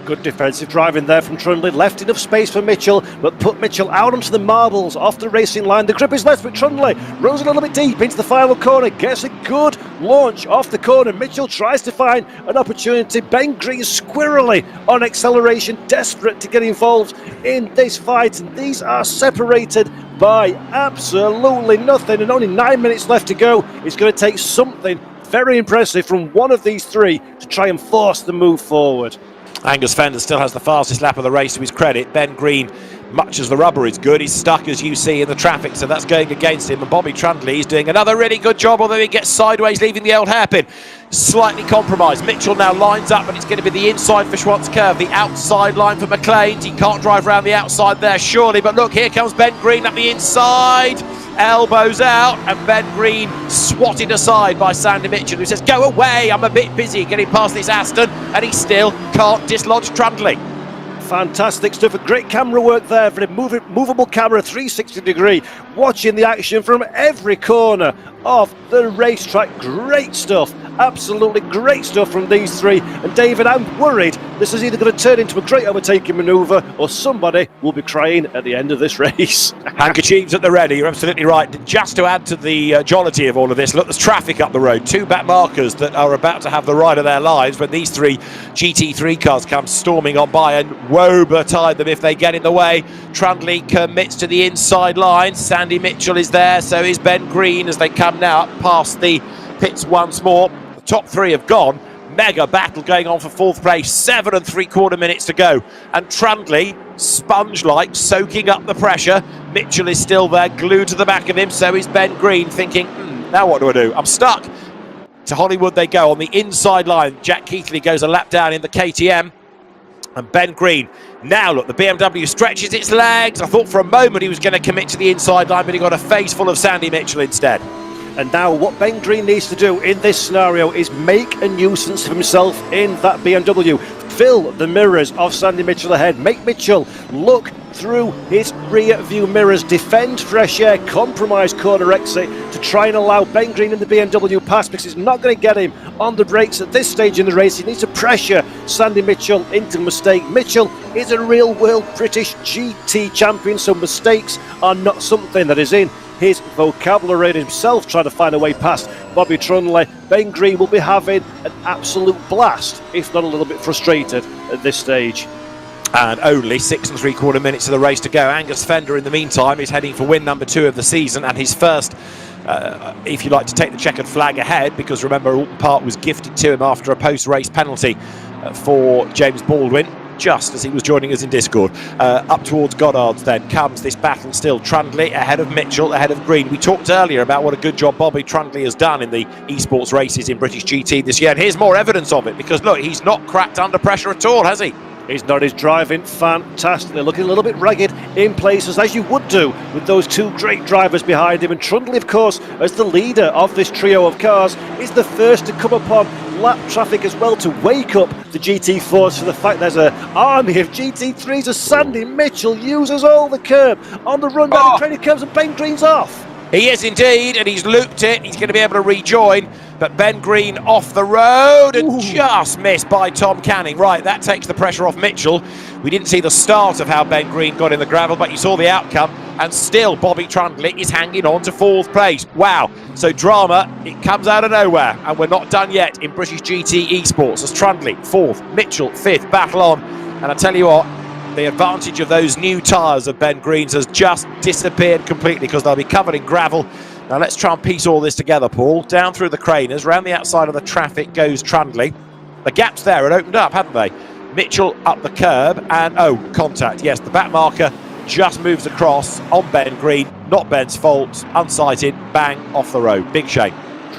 Good defensive driving there from Trundley. Left enough space for Mitchell, but put Mitchell out onto the marbles off the racing line. The grip is left, but Trundley runs a little bit deep into the final corner. Gets a good launch off the corner. Mitchell tries to find an opportunity. Ben Green squirrely on acceleration, desperate to get involved in this fight. And these are separated by absolutely nothing. And only 9 minutes left to go. It's going to take something very impressive from one of these three to try and force the move forward. Angus Fender still has the fastest lap of the race to his credit. Ben Green, much as the rubber is good, he's stuck, as you see, in the traffic, so that's going against him. And Bobby Trundley is doing another really good job, although he gets sideways, leaving the old hairpin slightly compromised. Mitchell now lines up, and it's going to be the inside for Schwartz Curve, the outside line for McLean's. He can't drive around the outside there, surely, but look, here comes Ben Green up the inside. Elbows out, and Ben Green swatted aside by Sandy Mitchell, who says, go away, I'm a bit busy getting past this Aston, and he still can't dislodge Trundley. Fantastic stuff, a great camera work there for a movable camera, 360 degree, watching the action from every corner of the racetrack. Great stuff, absolutely great stuff from these three. And David, I'm worried this is either going to turn into a great overtaking manoeuvre or somebody will be crying at the end of this race. Handkerchiefs at the ready, you're absolutely right. Just to add to the jollity of all of this, look, there's traffic up the road, two back markers that are about to have the ride of their lives when these three GT3 cars come storming on by, and woe betide them if they get in the way. Trundley commits to the inside line. Sandy Mitchell is there, so is Ben Green as they come now past the pits once more. The top three have gone. Mega battle going on for fourth place, 7 3/4 minutes to go, and Trundley, sponge-like, soaking up the pressure. Mitchell is still there, glued to the back of him, so is Ben Green, thinking, now what do I do? I'm stuck. To Hollywood they go on the inside line. Jack Keithley goes a lap down in the KTM, and Ben Green, now look, the BMW stretches its legs. I thought for a moment he was going to commit to the inside line, but he got a face full of Sandy Mitchell instead. And now what Ben Green needs to do in this scenario is make a nuisance of himself in that BMW. Fill the mirrors of Sandy Mitchell ahead. Make Mitchell look through his rear view mirrors. Defend fresh air. Compromise corner exit to try and allow Ben Green in the BMW pass, because it's not going to get him on the brakes at this stage in the race. He needs to pressure Sandy Mitchell into a mistake. Mitchell is a real world British GT champion, so mistakes are not something that is in his vocabulary. Himself trying to find a way past Bobby Trundley. Ben Green will be having an absolute blast, if not a little bit frustrated at this stage. And only 6 3/4 minutes of the race to go. Angus Fender, in the meantime, is heading for win number 2 of the season, and his first, if you like, to take the checkered flag ahead, because remember, Alton Park was gifted to him after a post-race penalty for James Baldwin, just as he was joining us in Discord. Up towards Goddard's then comes this battle still. Trundley ahead of Mitchell, ahead of Green. We talked earlier about what a good job Bobby Trundley has done in the esports races in British GT this year, and here's more evidence of it, because look, he's not cracked under pressure at all, has he? He's not his driving fantastic. They're looking a little bit ragged in places, as you would do with those two great drivers behind him. And Trundle, of course, as the leader of this trio of cars, is the first to come upon lap traffic as well, to wake up the GT4s to the fact there's an army of GT3s as Sandy Mitchell uses all the curb on the run down the training curves, and Ben Green's off. He is indeed, and he's looped it. He's going to be able to rejoin, but Ben Green off the road and just missed by Tom Canning. Right, that takes the pressure off Mitchell. We didn't see the start of how Ben Green got in the gravel, but you saw the outcome, and still Bobby Trundle is hanging on to 4th place. Wow, so drama, it comes out of nowhere, and we're not done yet in British GT Esports as Trundle 4th, Mitchell 5th, battle on. And I tell you what, the advantage of those new tyres of Ben Green's has just disappeared completely because they'll be covered in gravel. Now let's try and piece all this together, Paul. Down through the craners, round the outside of the traffic goes Trundle. The gaps there had opened up, hadn't they? Mitchell up the curb and, contact. Yes, the back marker just moves across on Ben Green. Not Ben's fault. Unsighted, bang, off the road. Big shame.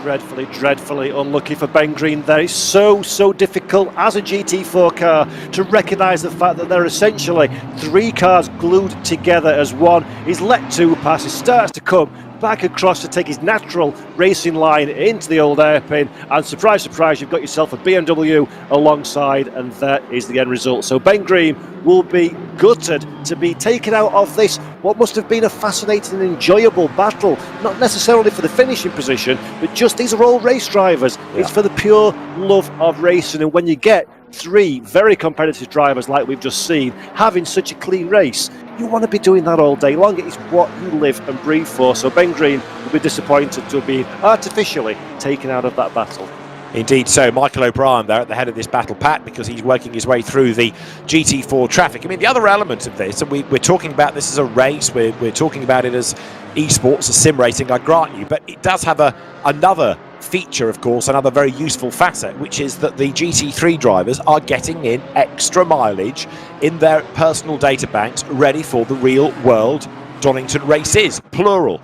Dreadfully unlucky for Ben Green there. It's so difficult as a GT4 car to recognise the fact that there are essentially 3 cars glued together as one. He's let 2 pass, he starts to come back across to take his natural racing line into the old hairpin, and surprise, you've got yourself a BMW alongside, and that is the end result. So Ben Green will be gutted to be taken out of this, what must have been a fascinating and enjoyable battle, not necessarily for the finishing position, but just these are all race drivers. It's for the pure love of racing, and when you get 3 very competitive drivers like we've just seen having such a clean race, you want to be doing that all day long. It's what you live and breathe for. So Ben Green will be disappointed to have been artificially taken out of that battle. Indeed so. Michael O'Brien there at the head of this battle, Pat, because he's working his way through the GT4 traffic. I mean, the other element of this, and we're talking about this as a race, we're talking about it as esports, as sim racing, I grant you, but it does have another feature, of course, another very useful facet, which is that the GT3 drivers are getting in extra mileage in their personal data banks ready for the real world Donington races, plural.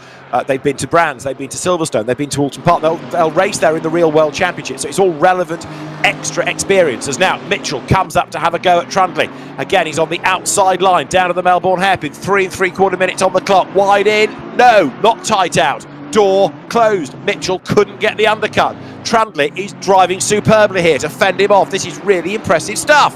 They've been to Brands, they've been to Silverstone, they've been to Alton Park. They'll race there in the real world championship, so it's all relevant extra experiences. Now Mitchell comes up to have a go at Trundle. Again, he's on the outside line down to the Melbourne hairpin. 3 3/4 minutes on the clock. Wide in, no, not tight out. Door closed. Mitchell couldn't get the undercut. Trundle is driving superbly here to fend him off. This is really impressive stuff.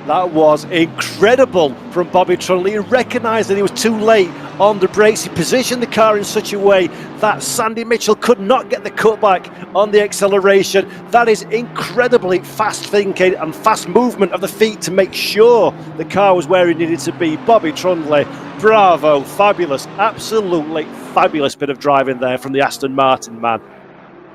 That was incredible from Bobby Trundle. He recognised that he was too late on the brakes. He positioned the car in such a way that Sandy Mitchell could not get the cutback on the acceleration. That is incredibly fast thinking and fast movement of the feet to make sure the car was where it needed to be. Bobby Trundle, bravo, fabulous, absolutely fabulous bit of driving there from the Aston Martin man.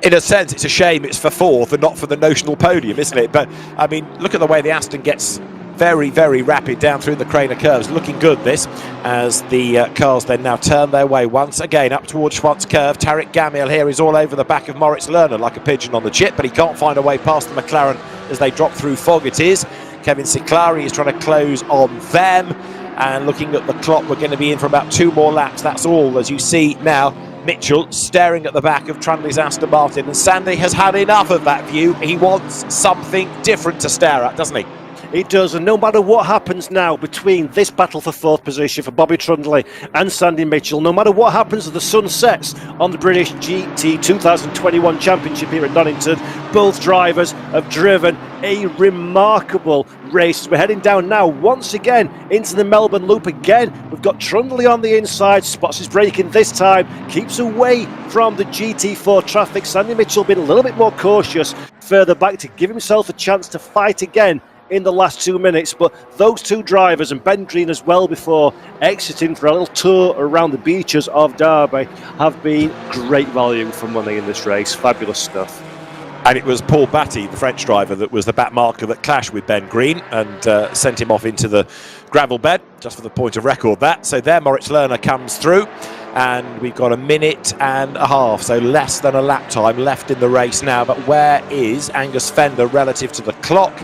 In a sense, it's a shame it's for 4th and not for the notional podium, isn't it? But, I mean, look at the way the Aston gets very rapid down through the Craner curves. Looking good, this, as the cars then now turn their way once again up towards Schwantz curve. Tariq Gamil here is all over the back of Moritz Lerner like a pigeon on the chip, but he can't find a way past the McLaren as they drop through fog. It is Kevin Ciclari is trying to close on them, and looking at the clock, we're going to be in for about 2 more laps. That's all, as you see now. Mitchell staring at the back of Trundle's Aston Martin, and Sandy has had enough of that view. He wants something different to stare at, doesn't he? It does, and no matter what happens now between this battle for 4th position for Bobby Trundle and Sandy Mitchell, no matter what happens as the sun sets on the British GT 2021 Championship here at Donington, both drivers have driven a remarkable race. We're heading down now once again into the Melbourne Loop again. We've got Trundle on the inside, spots his braking this time, keeps away from the GT4 traffic. Sandy Mitchell being a little bit more cautious further back to give himself a chance to fight again in the last 2 minutes, but those 2 drivers and Ben Green as well before exiting for a little tour around the beaches of Derby have been great value for money in this race. Fabulous stuff. And it was Paul Batty, the French driver, that was the back marker that clashed with Ben Green and sent him off into the gravel bed, just for the point of record that. So there Moritz Lerner comes through, and we've got 1.5 minutes, so less than a lap time left in the race now. But where is Angus Fender relative to the clock?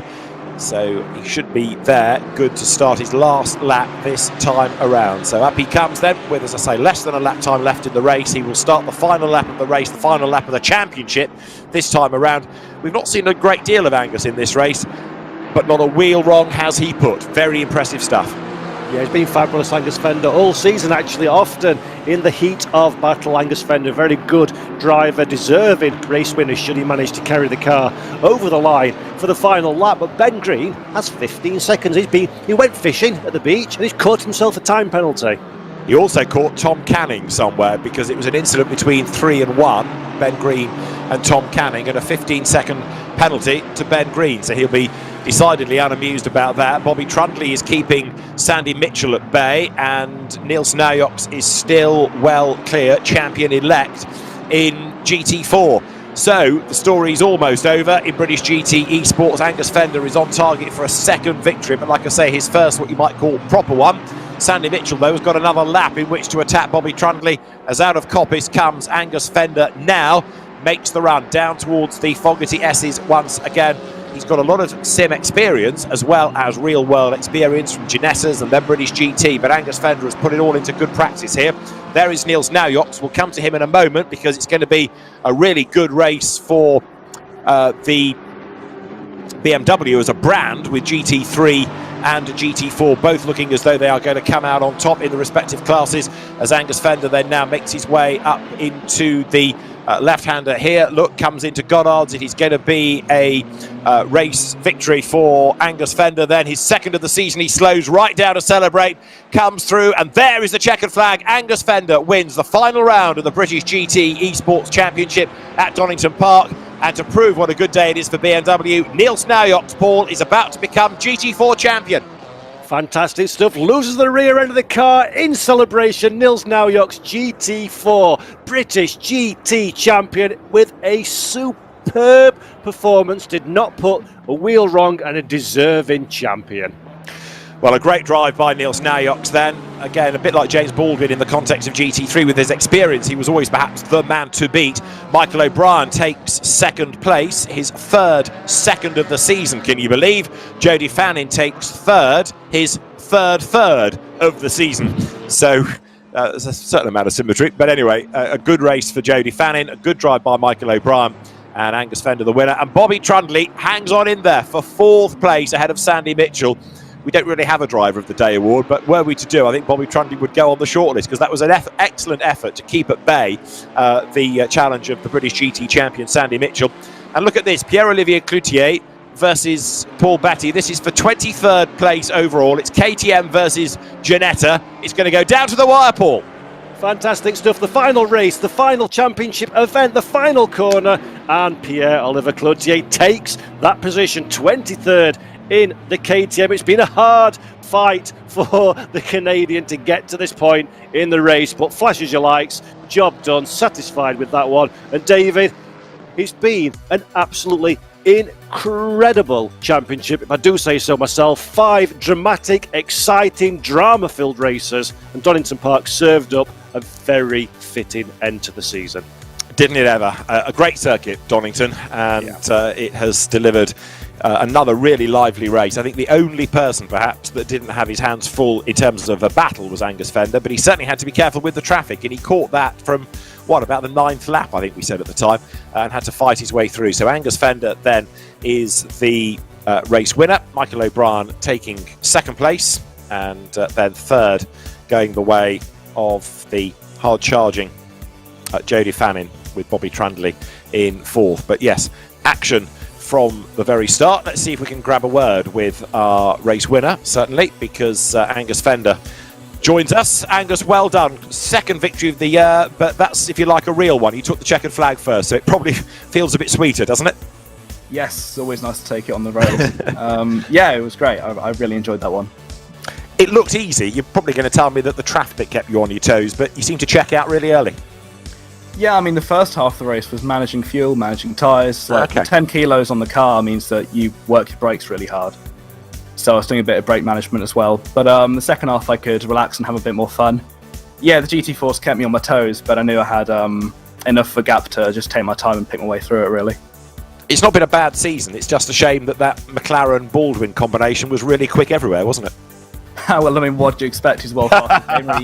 So he should be there, good to start his last lap this time around. So up he comes then with, as I say, less than a lap time left in the race. He will start the final lap of the race, the final lap of the championship this time around. We've not seen a great deal of Angus in this race. but not a wheel wrong has he put. Very impressive stuff. Yeah, he's been fabulous, Angus Fender, all season actually. Often in the heat of battle, Angus Fender, very good driver, deserving race winner should he manage to carry the car over the line for the final lap. But Ben Green has 15 seconds. He went fishing at the beach and he's caught himself a time penalty. He also caught Tom Canning somewhere because it was an incident between 3 and 1, Ben Green and Tom Canning, and a 15-second penalty to Ben Green. So he'll be decidedly unamused about that. Bobby Trundley is keeping Sandy Mitchell at bay, and Nils Naujoks is still well clear, champion-elect in GT4. So the story's almost over in British GT Esports. Angus Fender is on target for a second victory, but like I say, his first what you might call proper one. Sandy Mitchell, though, has got another lap in which to attack Bobby Trundley, as out of coppice comes Angus Fender now, makes the run down towards the Fogarty S's once again. He's got a lot of sim experience as well as real-world experience from Ginettas and then British GT, but Angus Fender has put it all into good practice here. There is Nils Naujoks. We'll come to him in a moment because it's going to be a really good race for the BMW as a brand, with GT3 and GT4 both looking as though they are going to come out on top in the respective classes, as Angus Fender then now makes his way up into the left-hander here. Look, comes into Goddard's. It is going to be a race victory for Angus Fender. Then his second of the season. He slows right down to celebrate, comes through, and there is the checkered flag. Angus Fender wins the final round of the British GT Esports Championship at Donington Park. And to prove what a good day it is for BMW, Nils Naujoks, Paul, is about to become GT4 champion. Fantastic stuff. Loses the rear end of the car in celebration. Nils Naujoks, GT4 British GT champion, with a superb performance. Did not put a wheel wrong, and a deserving champion. Well, a great drive by Nils Naujoks then. Again, a bit like James Baldwin in the context of GT3 with his experience. He was always perhaps the man to beat. Michael O'Brien takes second place, his third second of the season, can you believe? Jody Fannin takes third, his third of the season. So there's a certain amount of symmetry. But anyway, a good race for Jody Fannin, a good drive by Michael O'Brien, and Angus Fender the winner. And Bobby Trundley hangs on in there for fourth place ahead of Sandy Mitchell. We don't really have a Driver of the Day award, but were we to do, I think Bobby Trundley would go on the shortlist, because that was an excellent effort to keep at bay the challenge of the British GT champion Sandy Mitchell. And look at this, Pierre-Olivier Cloutier versus Paul Batty. This is for 23rd place overall. It's KTM versus Ginetta. It's going to go down to the wire, Paul. Fantastic stuff. The final race, the final championship event, the final corner, and Pierre-Olivier Cloutier takes that position, 23rd in the KTM. It's been a hard fight for the Canadian to get to this point in the race, but flashes your likes, job done, satisfied with that one. And David, it's been an absolutely incredible championship, if I do say so myself. 5 dramatic, exciting, drama-filled races, and Donington Park served up a very fitting end to the season. Didn't it ever? A great circuit, Donington, and it has delivered another really lively race. I think the only person perhaps that didn't have his hands full in terms of a battle was Angus Fender, but he certainly had to be careful with the traffic, and he caught that from about the 9th lap, I think we said at the time, and had to fight his way through. So Angus Fender then is the race winner. Michael O'Brien taking second place, and then third going the way of the hard charging Jody Fannin, with Bobby Trundley in fourth. But yes, action from the very start. Let's see if we can grab a word with our race winner, certainly, because Angus Fender joins us. Angus, well done. Second victory of the year, but that's, if you like, a real one. You took the checkered flag first, so it probably feels a bit sweeter, doesn't it? Yes, it's always nice to take it on the road. Yeah, it was great. I really enjoyed that one. It looked easy. You're probably going to tell me that the traffic kept you on your toes, but you seem to check out really early. Yeah, I mean, the first half of the race was managing fuel, managing tyres. Like, Okay. 10 kilos on the car means that you work your brakes really hard. So I was doing a bit of brake management as well. But the second half I could relax and have a bit more fun. Yeah, the GT4's kept me on my toes, but I knew I had enough of a gap to just take my time and pick my way through it, really. It's not been a bad season. It's just a shame that McLaren-Baldwin combination was really quick everywhere, wasn't it? Well, I mean, what do you expect? He's world class.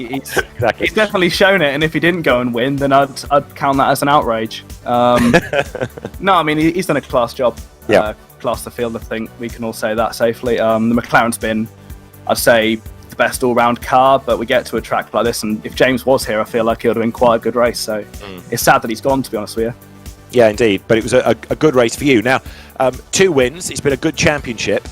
He's definitely shown it, and if he didn't go and win, then I'd count that as an outrage. No, I mean, he's done a class job. Yeah. class the field. I think we can all say that safely. The McLaren's been, I'd say, the best all-round car, but we get to a track like this, and if James was here, I feel like it would have been quite a good race. So it's sad that he's gone, to be honest with you. Yeah, indeed. But it was a good race for you. Now, 2 wins. It's been a good championship.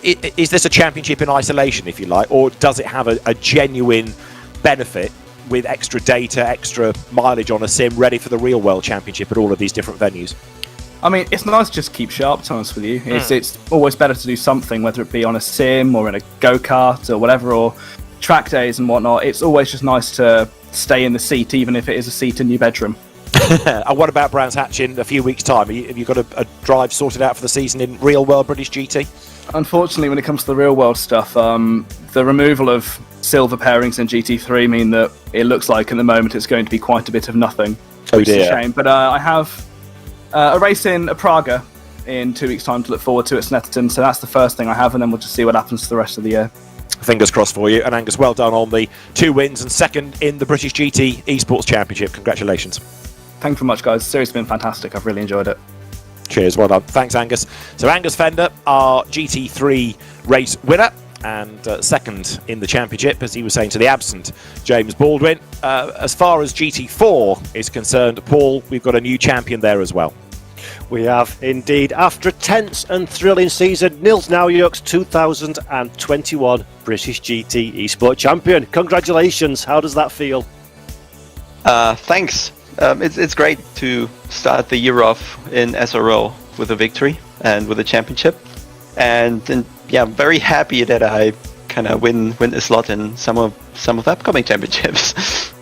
Is this a championship in isolation, if you like, or does it have a genuine benefit with extra data, extra mileage on a sim, ready for the real world championship at all of these different venues? I mean, it's nice to just keep sharp, to be honest with you. It's always better to do something, whether it be on a sim or in a go-kart or whatever, or track days and whatnot. It's always just nice to stay in the seat, even if it is a seat in your bedroom. And what about Brands Hatch in a few weeks' time? Have you got a drive sorted out for the season in real world British GT? Unfortunately, when it comes to the real world stuff, the removal of silver pairings in GT3 mean that it looks like at the moment it's going to be quite a bit of nothing. Oh which dear. is a shame. But I have a race in Praga in 2 weeks' time to look forward to at Snetterton, so that's the first thing I have, and then we'll just see what happens for the rest of the year. Fingers crossed for you. And Angus, well done on the 2 wins and second in the British GT Esports Championship. Congratulations. Thank you very much, guys. Seriously, been fantastic. I've really enjoyed it. Cheers, well done. Thanks, Angus. So Angus Fender, our GT3 race winner, and second in the championship, as he was saying to the absent James Baldwin. As far as GT4 is concerned, Paul, we've got a new champion there as well. We have indeed. After a tense and thrilling season, Nils Naujoks 2021 British GT Esports champion. Congratulations. How does that feel? Thanks. It's great to start the year off in SRO with a victory and with a championship, and yeah, I'm very happy that I kind of win a slot in some of the upcoming championships.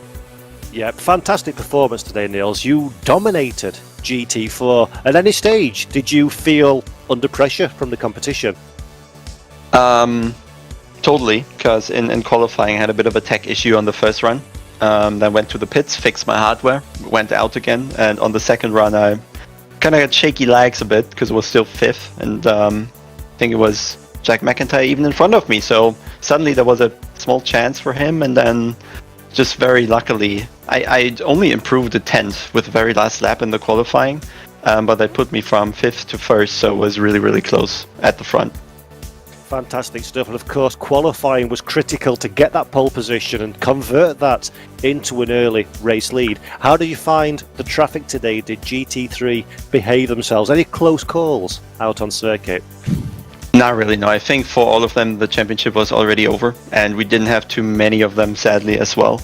Yeah, fantastic performance today, Nils. You dominated GT4. At any stage, did you feel under pressure from the competition? Totally, because in qualifying I had a bit of a tech issue on the first run. Then went to the pits, fixed my hardware, went out again, and on the second run I kind of had shaky legs a bit because it was still 5th, and I think it was Jack McIntyre even in front of me, so suddenly there was a small chance for him, and then just very luckily I only improved to 10th with the very last lap in the qualifying, but that put me from 5th to 1st, so it was really, really close at the front. Fantastic stuff, and of course qualifying was critical to get that pole position and convert that into an early race lead. How did you find the traffic today? Did GT3 behave themselves? Any close calls out on circuit? Not really, no. I think for all of them the championship was already over, and we didn't have too many of them sadly as well.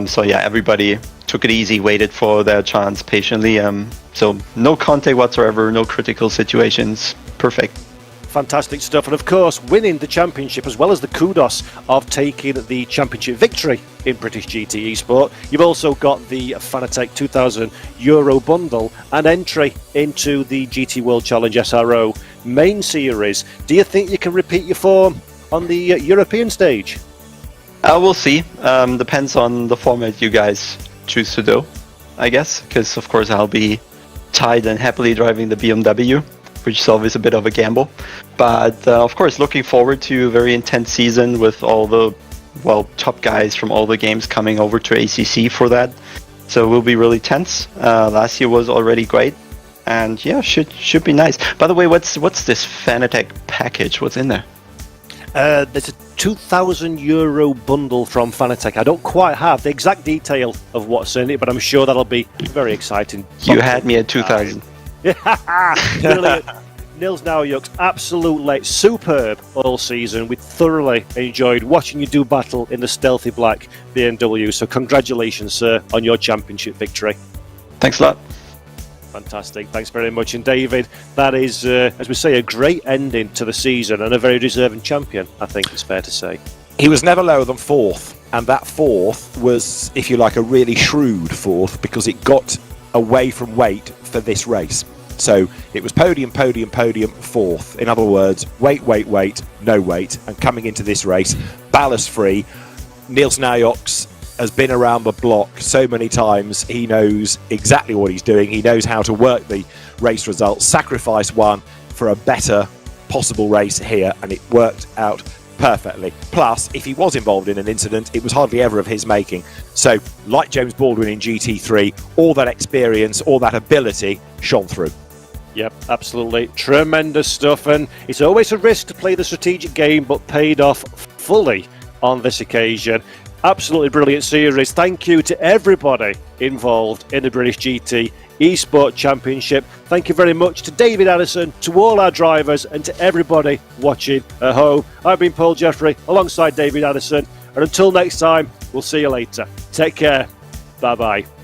So yeah, everybody took it easy, waited for their chance patiently. So no contact whatsoever, no critical situations. Perfect. Fantastic stuff, and of course winning the championship as well as the kudos of taking the championship victory in British GT Esport. You've also got the Fanatec €2,000 bundle and entry into the GT World Challenge SRO main series. Do you think you can repeat your form on the European stage? We'll see. Depends on the format you guys choose to do, I guess, because of course I'll be tied and happily driving the BMW, which is always a bit of a gamble. But of course, looking forward to a very intense season with all the, top guys from all the games coming over to ACC for that. So it will be really tense. Last year was already great, and yeah, should be nice. By the way, what's this Fanatec package? What's in there? There's a €2,000 bundle from Fanatec. I don't quite have the exact detail of what's in it, but I'm sure that'll be very exciting. You had me at 2,000. Brilliant. Nils Naujoks, absolutely superb all season. We thoroughly enjoyed watching you do battle in the stealthy black BMW. So congratulations, sir, on your championship victory. Thanks a lot. Fantastic. Thanks very much. And David, that is, as we say, a great ending to the season and a very deserving champion, I think it's fair to say. He was never lower than 4th, and that 4th was, if you like, a really shrewd 4th because it got away from weight for this race. So it was podium, 4th. In other words, weight, no weight. And coming into this race, ballast free. Nils Naujoks has been around the block so many times. He knows exactly what he's doing. He knows how to work the race results, sacrifice one for a better possible race here, and it worked out perfectly. Plus, if he was involved in an incident, it was hardly ever of his making. So, like James Baldwin in GT3, all that experience, all that ability shone through. Yep, absolutely. Tremendous stuff. And it's always a risk to play the strategic game, but paid off fully on this occasion. Absolutely brilliant series. Thank you to everybody involved in the British GT Esports Championship. Thank you very much to David Addison, to all our drivers, and to everybody watching at home. I've been Paul Jeffrey alongside David Addison. And until next time, we'll see you later. Take care. Bye-bye.